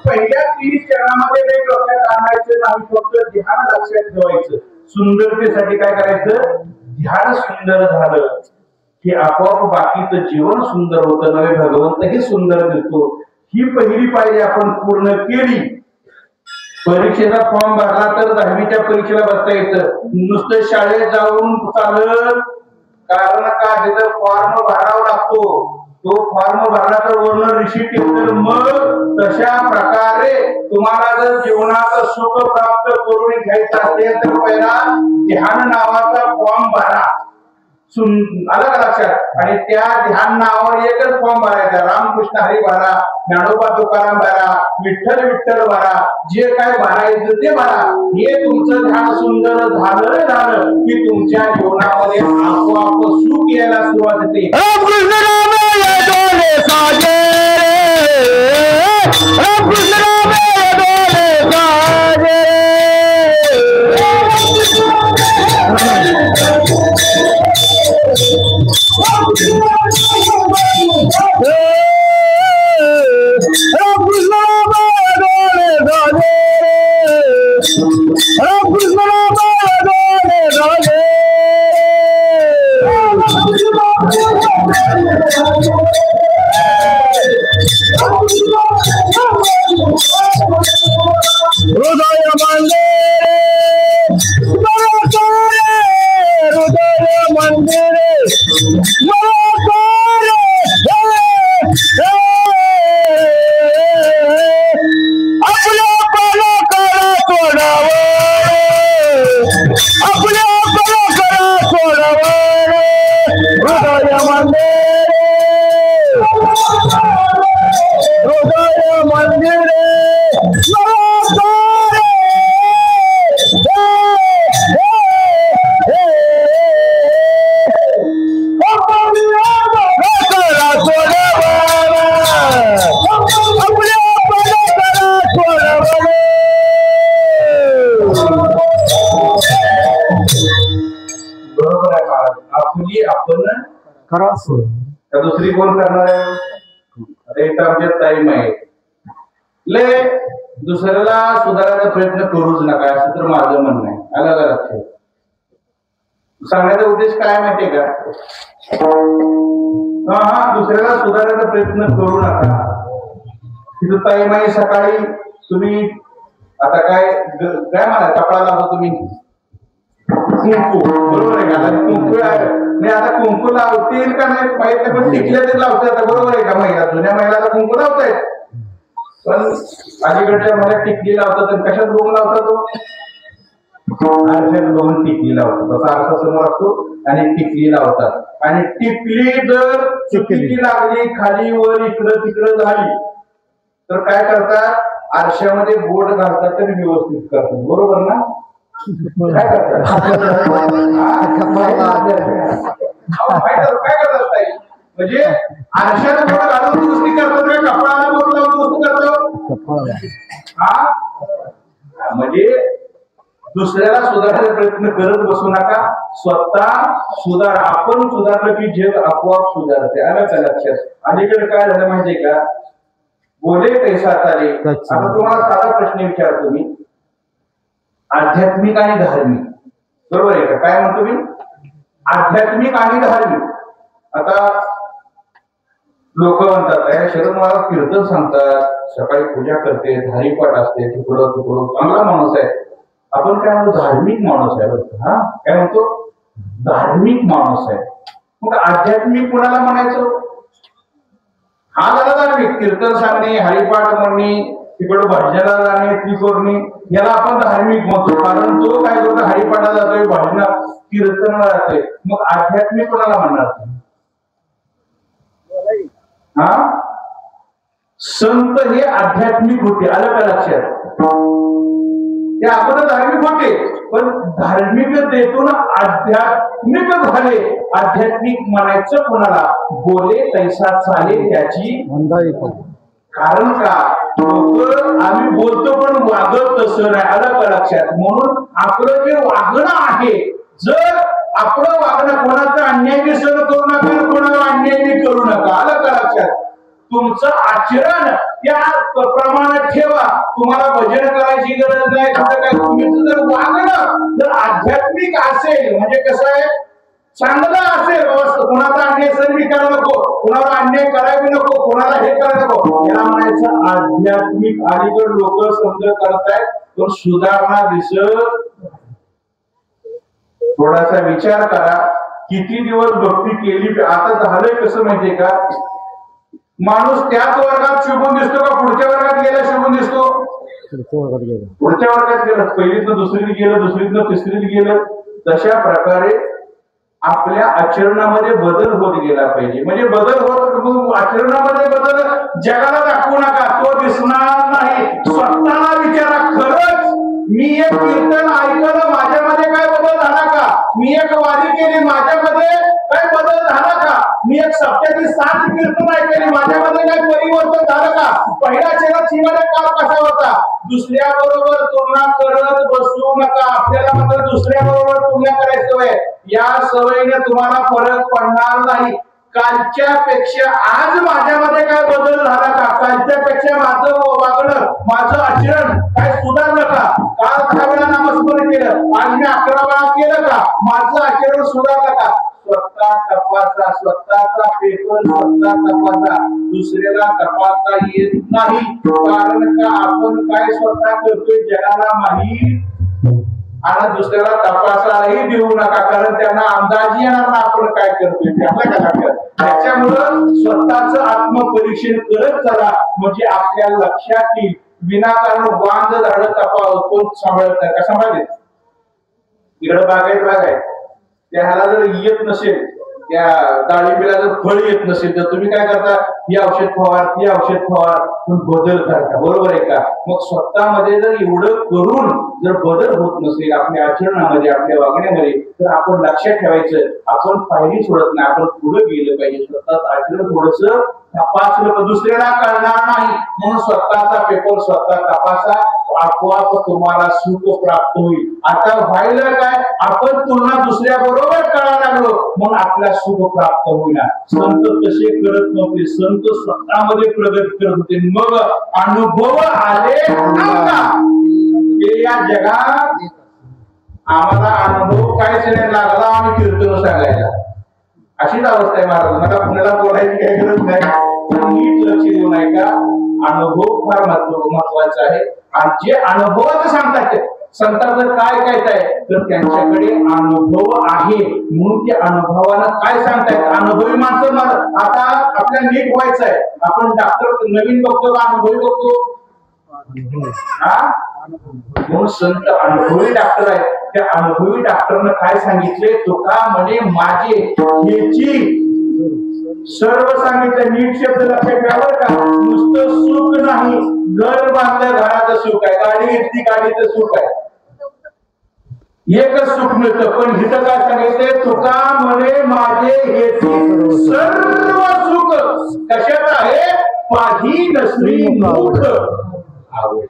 पहिल्या 30 चरणामध्ये नाही डोक्यात आणायचं नाही, फक्त ध्यान लक्षात ठेवायचं. सुंदरतेसाठी काय करायचं ध्यान सुंदर झालं की आपोआप बाकीचं जीवन सुंदर होतं. नवे भगवंतही सुंदर दिसतो. ही पहिली पायरी आपण पूर्ण केली. परीक्षेचा फॉर्म भरला तर 10वीच्या परीक्षेला बसता येतं. नुसतं शाळेत जाऊन चालत कारण का तिथं फॉर्म भरावा लागतो. तो फॉर्म भरला तर वर्ण रिसीट येतं. मग तशा प्रकारे तुम्हाला जर जीवनाचं सुख प्राप्त करून घ्यायचं असेल तर पहिला ध्यान नावाचा फॉर्म भरा. आलं का लक्षात. आणि त्या ध्यान नावावर एकच फॉर्म भरायचा. रामकृष्ण हरी भरा, ज्ञानोबा तुकाराम भरा, विठ्ठल विठ्ठल भरा, जे काय भरायचं ते भरा. हे तुमचं ध्यान सुंदर झालं की तुमच्या जीवनामध्ये आपोआप सुख यायला सुरुवात होते. रामकृष्ण खरं असं तर दुसरी कोण करणार आहे? आता इथं आमच्या टाइम आहे. ले दुसऱ्याला सुधारायचा प्रयत्न करूच नका असं तर माझं म्हणणं आहे. आलं का लक्षात? सांगण्याचा उद्देश काय माहितीये का? दुसऱ्याला सुधारायचा प्रयत्न करू नका. तिथं टाइम आहे सकाळी. तुम्ही आता काय काय म्हणा कपडा लावतो तुम्ही कुंकू, बरोबर आहे का? कुंकू आहे मी आता कुंकू लावतील का नाही माहित नाही, पण टिकल्या ते लावतात, बरोबर आहे का? महिला जुन्या महिलाला कुंकू लावतायत, पण अलीकडच्या महिला टिकली लावतात. आणि कशात बघून लावतात? आरशात बघून टिकली लावतात. तसा आरसा समोर असतो आणि टिकली लावतात. आणि टिकली जर चुकीची लागली, खाली वर इकडं तिकडं झाली तर काय करतात? आरशामध्ये बोट घालतात तरी व्यवस्थित करतात, बरोबर ना? काय करतात? काय करतात? म्हणजे आरशात बोट घालून दुसरी करतात का कपडाला बोट लावून दुसरी करतो? म्हणजे दुसऱ्याला सुधारायचा प्रयत्न करत बसू नका. स्वतः सुधार. आपण सुधारलं की जग आपोआप सुधारते. आलं का लक्षात? अलीकडे काय झालं माहितीये का? बोले पैसा चाले. आता तुम्हाला साधा प्रश्न विचारतो मी, आध्यात्मिक आणि धार्मिक, बरोबर आहे का? काय म्हणतो मी? आध्यात्मिक आणि धार्मिक. आता लोक म्हणतात शरद महाराज कीर्तन सांगतात, सकाळी पूजा करते, धारीपाठ असते, तुकडं तुकडं, चांगला माणूस आहे. आपण काय म्हणतो? धार्मिक माणूस आहे. हा काय म्हणतो? धार्मिक माणूस आहे. मग आध्यात्मिक कोणाला म्हणायचं? हा झाला धार्मिक. कीर्तन सांगणे, हरिपाठ म्हणणे, तिकडं भजनाला जाणे, ती करणे, याला आपण धार्मिक म्हणतो. कारण तो काय करतो? हरिपाठाला जातोय, भजना कीर्तनाला जातोय. मग आध्यात्मिक कोणाला म्हणणार? हा संत हे आध्यात्मिक होते. आलं का लक्षात? ते अगोदर धार्मिक होते, पण धार्मिकतेतून आध्यात्मिक झाले. आध्यात्मिक म्हणायचं कोणाला? बोले तैसा चाले त्याची. कारण का? लोक आम्ही बोलतो पण वागत तसं नाही. आलं का लक्षात? म्हणून आपलं जे वागणं आहे, जर आपलं वागणं कोणाचा अन्याय सहन करू नका, कोणाला अन्याय करू नका. आलं का लक्षात? तुमचं आचरण त्या प्रमाणात ठेवा. तुम्हाला भजन करायची गरज नाही. कुठं काय तुम्ही जर वागणं जर आध्यात्मिक असेल, म्हणजे कसं आहे, चांगलं असेल, कोणाचा अन्याय सहन करायला नको, कोणाला अन्याय करायला नको, कोणाला हे करायला नको, याला म्हणायचं आध्यात्मिक. अलीकडे लोक समज करतायत तो सुधारणा दिसत. थोडासा विचार करा, किती दिवस भक्ती केली. आता झालंय कसं माहितीये का? माणूस त्याच वर्गात शोभून दिसतो का पुढच्या वर्गात गेला शोभून दिसतो? पुढच्या वर्गात गेलं. पहिलीतनं दुसरीत गेलं, दुसरीतनं तिसरीत गेलं. तशा प्रकारे आपल्या आचरणामध्ये बदल होत गेला पाहिजे. म्हणजे बदल होत, आचरणामध्ये बदल जगाला दाखवू नका, तो दिसणार नाही. स्वतःला विचारा, खरंच मी एक कीर्तन ऐकलं, माझ्यामध्ये काय बदल झाला का? मी एक वारी केली, माझ्यामध्ये काय बदल झाला का? मी एक सप्त्याची 7 कीर्तन ऐकली, माझ्यामध्ये काय परिवर्तन झालं का? पहिला चिराग काळ कसा होता? दुसऱ्या बरोबर तुलना करत बसू नका. आपल्याला मात्र दुसऱ्या बरोबर तुलना करायची सवय. या सवयीने तुम्हाला फरक पडणार नाही. कालच्या पेक्षा आज माझ्यामध्ये काय बदल झाला का? कालच्या पेक्षा माझं वागणं, माझं आचरण काय सुधारलं का? काल 10 वेळा नामस्मरण केलं, आज मी 11 वेळा केलं का? माझं आचरण सुधारलं का? स्वतः तपासा. स्वतःचा पेपर स्वतः तपासा. दुसऱ्याला तपासता येत नाही. कारण का? आपण काय स्वतः करतोय जगाला माहीत. आणि दुसऱ्याला तपासालाही देऊ नका, कारण त्यांना अंदाज येणार ना आपण काय करतोय. त्याच्यामुळं स्वतःच आत्मपरीक्षण करत चला, म्हणजे आपल्या लक्षात येईल. विनाकारण वांज झाडं कोण सांभाळत नाही का? सांभाळते. इकडे बाग आहे, त्याला जर येत नसेल, त्या डाळिंबीला जर फळ येत नसेल, तर तुम्ही काय करता? ही औषध फवार, ती औषध फवार, बदल करता, बरोबर आहे का? मग स्वतःमध्ये जर एवढं करून जर बदल होत नसेल आपल्या आचरणामध्ये, आपल्या वागण्यामध्ये, तर आपण लक्षात ठेवायचं, आपण पायरी सोडत नाही, आपण पुढे गेलं पाहिजे. स्वतःच आचरण थोडंसं तपासलं तर दुसऱ्याला कळणार नाही, म्हणून स्वतःचा पेपर स्वतः तपासा, आपोआप तुम्हाला सुख प्राप्त होईल. आता व्हायला काय, आपण तुलना दुसऱ्या बरोबर करायला लागलो म्हणून आपल्याला सुख प्राप्त होईना. संत तसे करत नव्हते, संत स्वतःमध्ये प्रगत करत होते. मग अनुभव आले या जगात आम्हाला अनुभव काहीच नाही लागला, आम्ही कीर्तन सांगायला. अशीच अवस्था आहे महाराज. मला कुणाला बोलायची काही गरज नाही, नीट लक्ष देऊ नये का. अनुभव फार महत्वाचा आहे. आणि जे अनुभवाचं सांगतात संतांचं काय आहे तर त्यांच्याकडे अनुभव आहे म्हणून ते अनुभवानं काय सांगतायत. अनुभवी माणसं आता आपल्याला नीट व्हायचं आहे. आपण डॉक्टर नवीन बघतो का अनुभवी बघतो? म्हणून संत अनुभवी डॉक्टर आहे. त्या अनुभवी डॉक्टरनं काय सांगितले, तुका म्हणे माझे ह्याची सर्व सांगितलं. नीट शब्द लक्षात घ्यावर का. नुसतं सुख नाही, घर बांधलं घराचं सुख आहे, गाडी घेतली गाडीचं सुख आहे, एकच सुख मिळतं. पण इथं काय सांगितले, तुका म्हणे माझे ह्याची सर्व सुख कशात आहे, पाही नसली मुख आवड.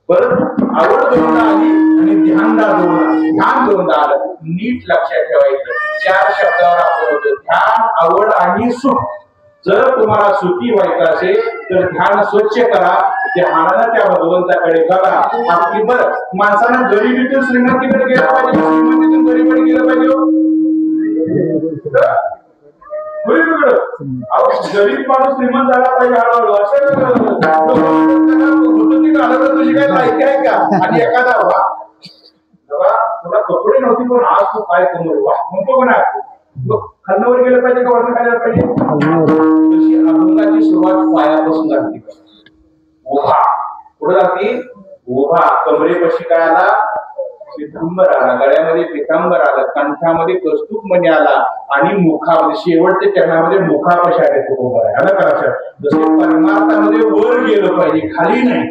परत आवड दोनदा आली आणि ध्यान दोनदा आलं. नीट लक्षात ठेवायचं. 4 शब्दावर आपण होतो, ध्यान, आवड आणि सुख. जर तुम्हाला सुखी व्हायचं असेल तर ध्यान स्वच्छ करा, ध्यानानं त्या भगवंताकडे बघा. आपली बरं माणसानं गरिबीतून श्रीमंतीकडे गेलं पाहिजे, श्रीमंतीतून गरीबकडे गेलं पाहिजे. गरीब माणूस श्रीमंत झाला पाहिजे हळूहळू असं तुझी काय माहिती आहे का. आणि एखादा तुला कपडे नव्हती पण आज तू काय कमवलं म्हणतो पण खालनावर गेलं पाहिजे का वरनं खायला पाहिजे. तशी अभंगाची सुरुवात पायापासून लागते. ओघा पुढे लागते, ओघा कमरेपाशी काय आला, पितांबर आला, गळ्यामध्ये पितांबर आलं, कंठामध्ये कौस्तुभ मणी आला आणि मुखामध्ये शेवटच्या चरणामध्ये मुखापाशी आले तुकोबर आहे. आलं का लक्षात. जसे परमार्थामध्ये वर गेलं पाहिजे, खाली नाही.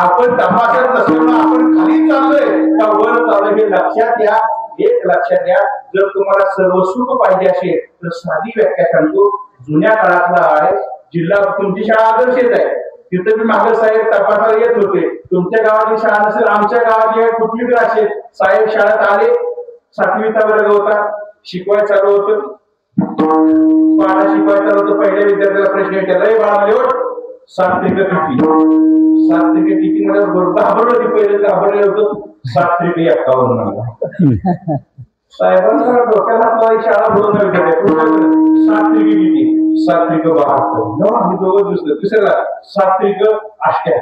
आपण तपासत नसताना आपण खाली चाललोय का वर चाललोय हे लक्षात घ्या. एक लक्षात घ्या, जर तुम्हाला सर्व सुख पाहिजे असेल तर साधी व्याख्या सांगतो. जुन्या काळातला आहे जिल्हा, तुमची शाळा आदर्श येत आहे, तिथे मी मागे साहेब तपासायला येत होते. तुमच्या गावाची शाळा नसेल, आमच्या गावाची कुठली तर असेल, साहेब शाळेत आले, 7वीचा वर्ग होता, शिकवाय चालू होतं, पाढा शिकवाय चालू होतं. पहिल्या विद्यार्थ्याला प्रश्न विचारला, बाळा 7 त्रिक किती. 7 त्रिक किती मध्ये घाबरलं की पहिले घाबरले होतं. 7 त्रिक 51 साहेबांना डोक्याला शाळा भरून विचारले, 7 त्रिक किती. 7 त्रिक 72. आम्ही दोघं दिसतो. तिसऱ्याला 7 त्रिक 88.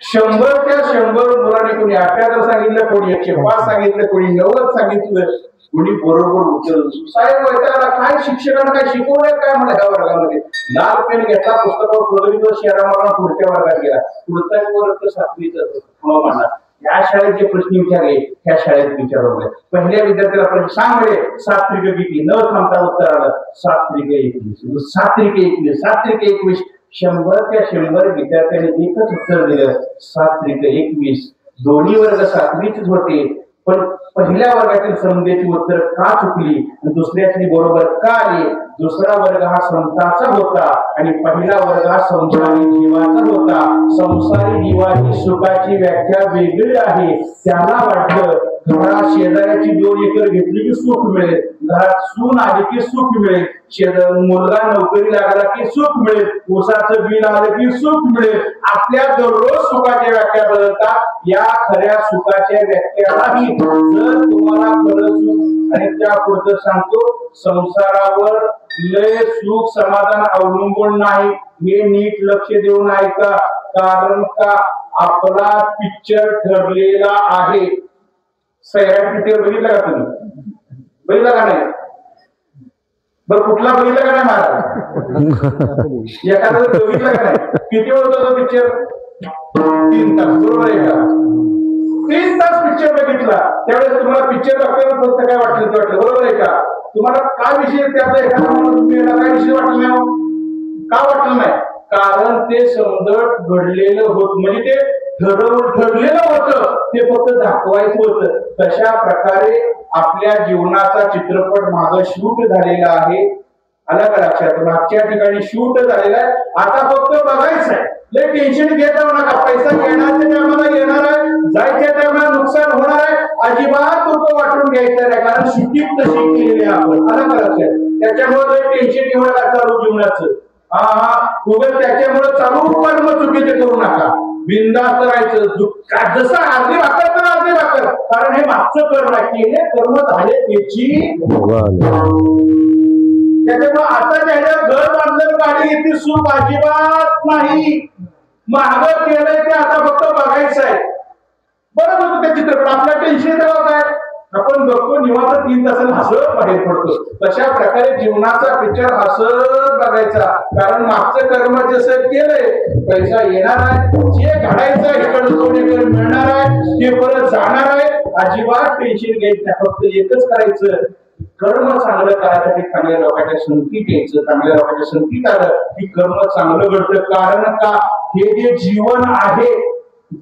100च्या 100 मुलांनी कोणी 78 सांगितलं, कोणी 105 सांगितलं, कोणी 90 सांगितलं, कोणी बरोबर उचल. साहेब वैतागला, काय शिक्षकांना काय शिकवलंय काय मला ह्या वर्गामध्ये. लाल पेन घेतला, पुस्तकावर प्रगतीवर शहरामाला पुढच्या वर्गात गेला. पुढचा वर्ग 7वीचा म्हणा. या शाळेत जे प्रश्न विचारले त्या शाळेत विचारवले. पहिल्या विद्यार्थ्याला प्रश्न सांग म्हणजे 7 त्रिक किती, न थांबता उत्तर आलं 7 त्रिक 21. 7 त्रिक 21, 7 त्रिक 21. 100च्या 100 विद्यार्थ्यांनी एकच उत्तर दिलं, 7 त्रिक 21. दोन्ही वर्ग 7वीच होते, पण पहिल्या वर्गातील समजेची उत्तर का चुकली आणि दुसऱ्याची बरोबर का आली. दुसरा वर्ग हा संताचा होता आणि पहिला वर्ग हा संसारी जीवाचा होता. संसारी जीवाची सुखाची व्याख्या वेगळी आहे. त्याला वाटलं घरात शेजाऱ्याची 2 एकर घेतली की सुख मिळेल, घरात सून आली की सुख मिळेल, मुलगा नोकरी लागला की सुख मिळेल, ऊसाचं बिल आलं की सुख मिळेल. आपल्या दररोज सुखाच्या व्याख्या बदलतात. या खऱ्या सुखाच्या व्याख्यालाही जर तुम्हाला खरं सुख आणि त्या पुढचं सांगतो, संसारावर लय सुख समाधान अवलंबून नाही. हे नीट लक्ष देऊन ऐका. कारण का आपला पिक्चर ठरलेला आहे. सैराट पिक्चर बघितला का तुम्ही? बघितला का नाही? बरं कुठला बघितला का नाही महाराज? एखादा बघितला का नाही? किती वेळ होता तो पिक्चर? 3 तास. बरोबर आहे का? 3 तास पिक्चर बघितला त्यावेळेस तुम्हाला पिक्चर बघताना फक्त काय वाटलं ते वाटलं. बरोबर आहे का? तुम्हाला काय विषय त्याचा एखादा म्हणून तुम्ही काय विषय वाटलं नाही? का वाटलं नाही? कारण ते समजत घडलेलं होत, म्हणजे ते ठरलेलं होतं, ते फक्त दाखवायचं होतं. तशा प्रकारे आपल्या जीवनाचा चित्रपट मागे शूट झालेला आहे. आला का लक्षात? मागच्या ठिकाणी शूट झालेला आहे, आता फक्त बघायचं आहे. लय टेन्शन घेत जाऊ नका. पैसा येण्याच्या टायमाला येणार आहे, जायच्या टायमाला नुकसान होणार आहे, अजिबात डोकं वाटून घ्यायचं नाही, कारण शूटिंग तशी केलेली आहे आपण. आला का लक्षात? त्याच्यामुळे टेन्शन घेऊ नका चालू जीवनाचं. उगाच त्याच्यामुळे चालू कर्म चुकीचे करू नका. बिनधास्त राहायचं. जसं अर्धी भाकर तर अर्धी भाकर, कारण हे मागचं कर्म केले कर्म झाले त्याची. त्याच्यामुळे आता त्याच्या घर बांधलं, गाडी येते, सुख अजिबात नाही. महाग केलंय ते आता फक्त बघायचं आहे. बरं होतं त्या चित्रपट. आपल्या टेन्शन काय आपण बघतो निवांत 3 तासांनी हसत बाहेर पडतो. तशा प्रकारे जीवनाचा पिक्चर हसत बघायचा, कारण मागचं कर्म जसं केलंय पैसा येणार आहे, जे घडायचं इकडं सोडीकडे मिळणार आहे, ते परत जाणार आहे. अजिबात टेन्शन घ्यायचं नाही. फक्त एकच करायचं, कर्म चांगलं करायसाठी चांगल्या लोकांच्या संगतीत यायचं. चांगल्या लोकांच्या संगतीत आलं की कर्म चांगलं घडतं. कारण का हे जे जीवन आहे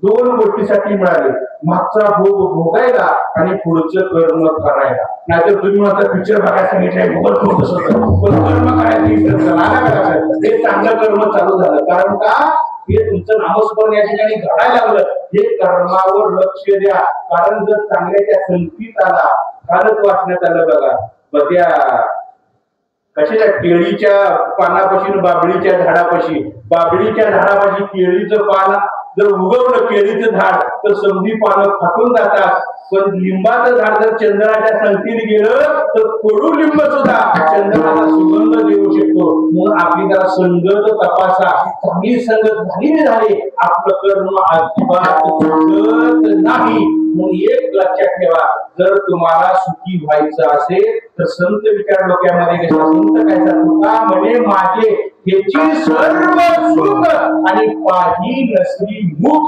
2 गोष्टीसाठी मिळाले, मागचा भोग भोगायला आणि पुढचं कर्म करायला. नाहीतर तुम्ही माझा पिक्चर बघायला सांगितलंय पण कर्म करायचं हे चांगलं कर्म चालू झालं. कारण का हे तुमचं नामस्मरण या ठिकाणी घडायला लागलं. हे कर्मावर लक्ष द्या, कारण जर चांगल्याच्या संगतीत आला, कालच वाचण्यात आलं बघा त्या कशाच्या केळीच्या पानापाशी बाबळीच्या झाडापाशी, बाबळीच्या झाडापाशी केळीचं पान जर उगवलं केळीचं झाड तर समधी पानं फाटून जातात, पण लिंबाचं झाड जर चंद्राच्या संगतीने गेलं तर कडू लिंब सुद्धा चंद्राला सुगंध देऊ शकतो. म्हणून आपली जरा संगत तपासा. चांगली संगत झाली आपलं कर्म अजिबात चुकत नाही. म्हणून एक लक्षात ठेवा, जर तुम्हाला सुखी व्हायचं असेल तर संत विचार डोक्यामध्ये घेतला. संत काय तुका म्हणे माझे ह्याची सर्व सुख आणि पाही नसली मुख.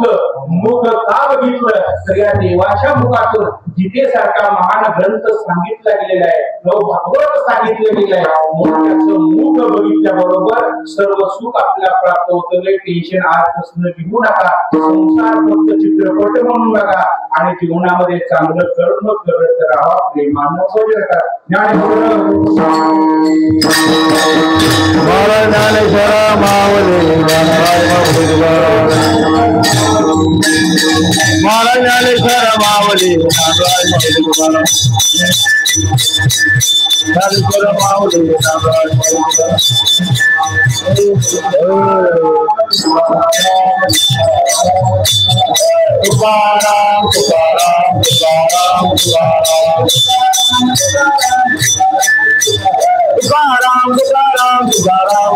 मुख का बघितलं तर या देवाच्या मुखातून गीतेसारखा महान ग्रंथ सांगितला गेलेला आहे, भागवत सांगितलं गेलं आहे. म्हणून त्याचं मुख बघितल्या बरोबर सर्व सुख आपल्याला प्राप्त होतं. टेन्शन आजपासून घेऊ नका. संसार फक्त चित्रपट म्हणून बघा आणि जीवनामध्ये चांगलं कर्म करत राहा, प्रेमानं भजन करा. ज्ञानेश्वर माऊली महाराज ज्ञानेश्वर माऊली ज्ञानेश्वर माऊली तुकाराम तुकाराम तुकाराम तुकाराम तुकाराम तुकाराम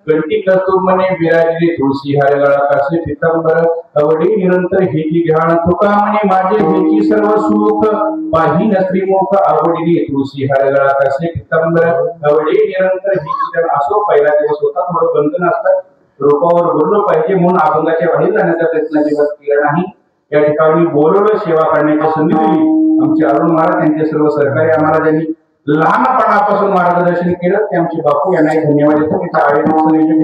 घंटी कर्तुंबने विराजली तुळशी हरगळा कासे पितांबर अवडी निरंतर हेची ध्यान. तुका म्हणे माझे हेची सर्व सुख पाही नसली मुख आवडली तुळशी हरगळा कासे पितांबर अवडी निरंतर हेची ध्यान. असो पहिला दिवस होता, थोडं बंधन असतात, रूपावर बोललो पाहिजे म्हणून अभंगाच्या बाहेर जाण्याचा प्रयत्न अजिबात केला नाही. या ठिकाणी बोलवलं, सेवा करण्याची संधी दिली. आमचे अरुण महाराज त्यांचे सर्व सहकारी आम्हाला ज्यांनी लहानपणापासून मार्गदर्शन केलं ते आमचे बापू यांनाही धन्यवाद देतो.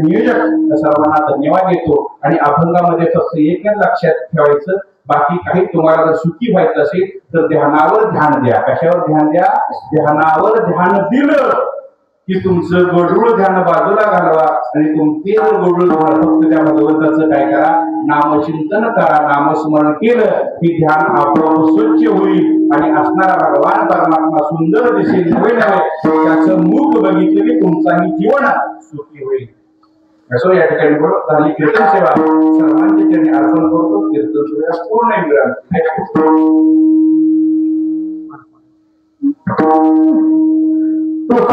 नियोजक सर्वांना धन्यवाद देतो. आणि अभंगामध्ये फक्त एकच लक्षात ठेवायचं, बाकी काही तुम्हाला जर सुखी व्हायचं असेल तर ध्यानावर ध्यान द्या. कशावर ध्यान द्या? ध्यानावर ध्यान दिलं की तुमचं गोडूळ ध्यान बाजूला घालवा आणि तुमचे गोडूळ ध्यान फक्त त्या भगवंताचं काय करा, नामचिंतन करा. नामस्मरण केलं की ध्यान आपोआप स्वच्छ होईल आणि असणारा भगवान परमात्मा सुंदर दिसेल. नवे त्याचं मुख बघितले की तुमचाही जीवन सुखी होईल. असो या ठिकाणी झाली कीर्तन सेवा सर्वांच्या चरणी अर्पण करतो. कीर्तन सेवा पूर्ण विराम. Oh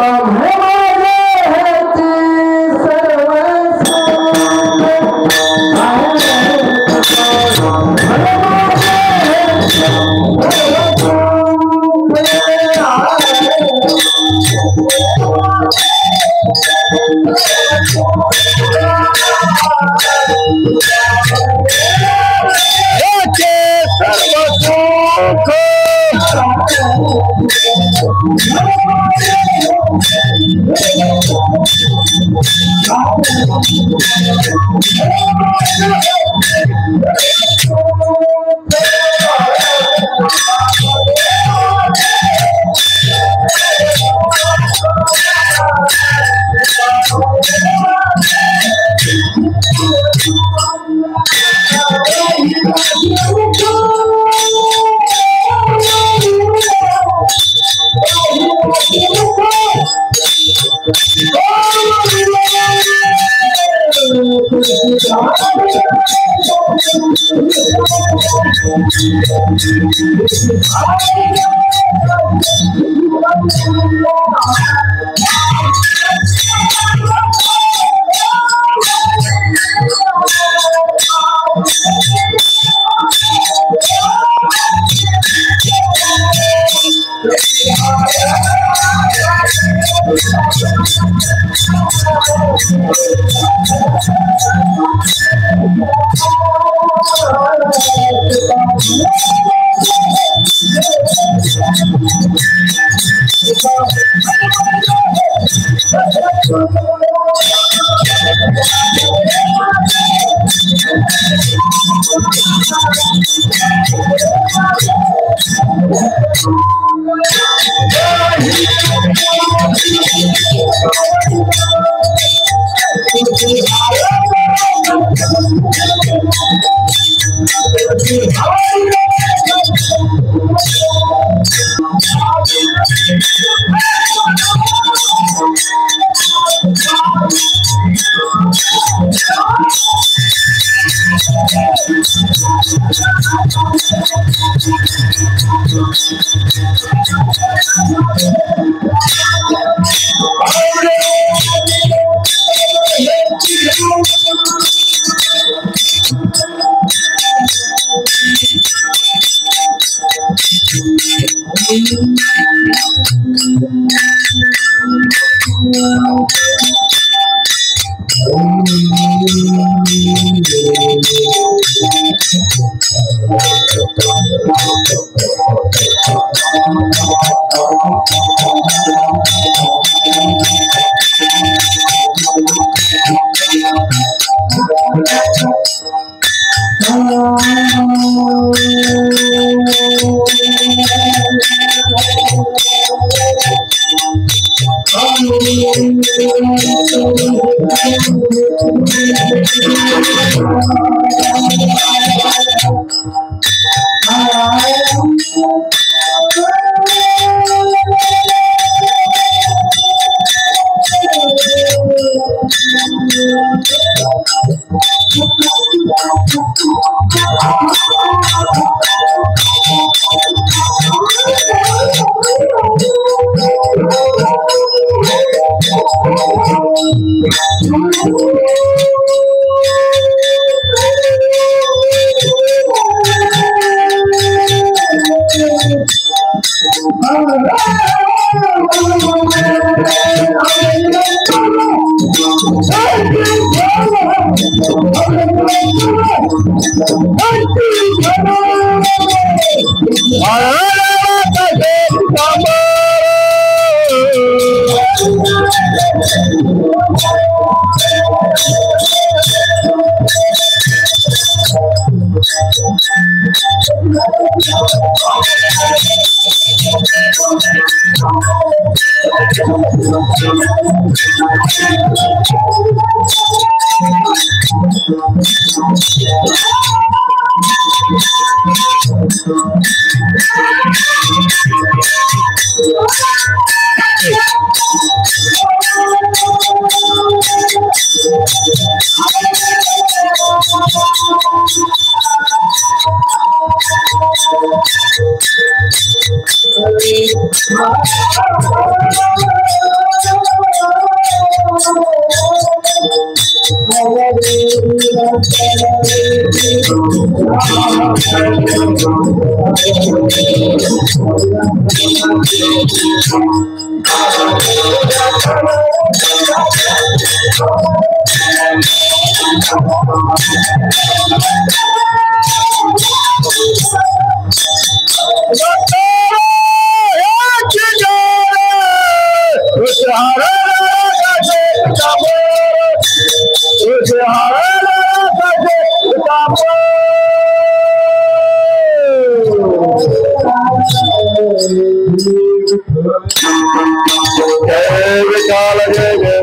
जय विशाल जय जय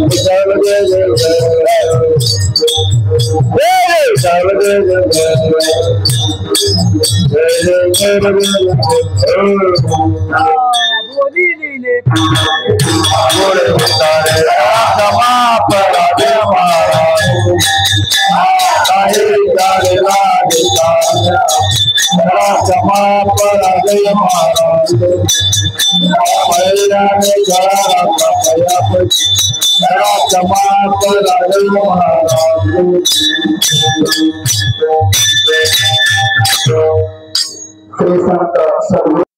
विशाल जय जय विशाल जय श्री संत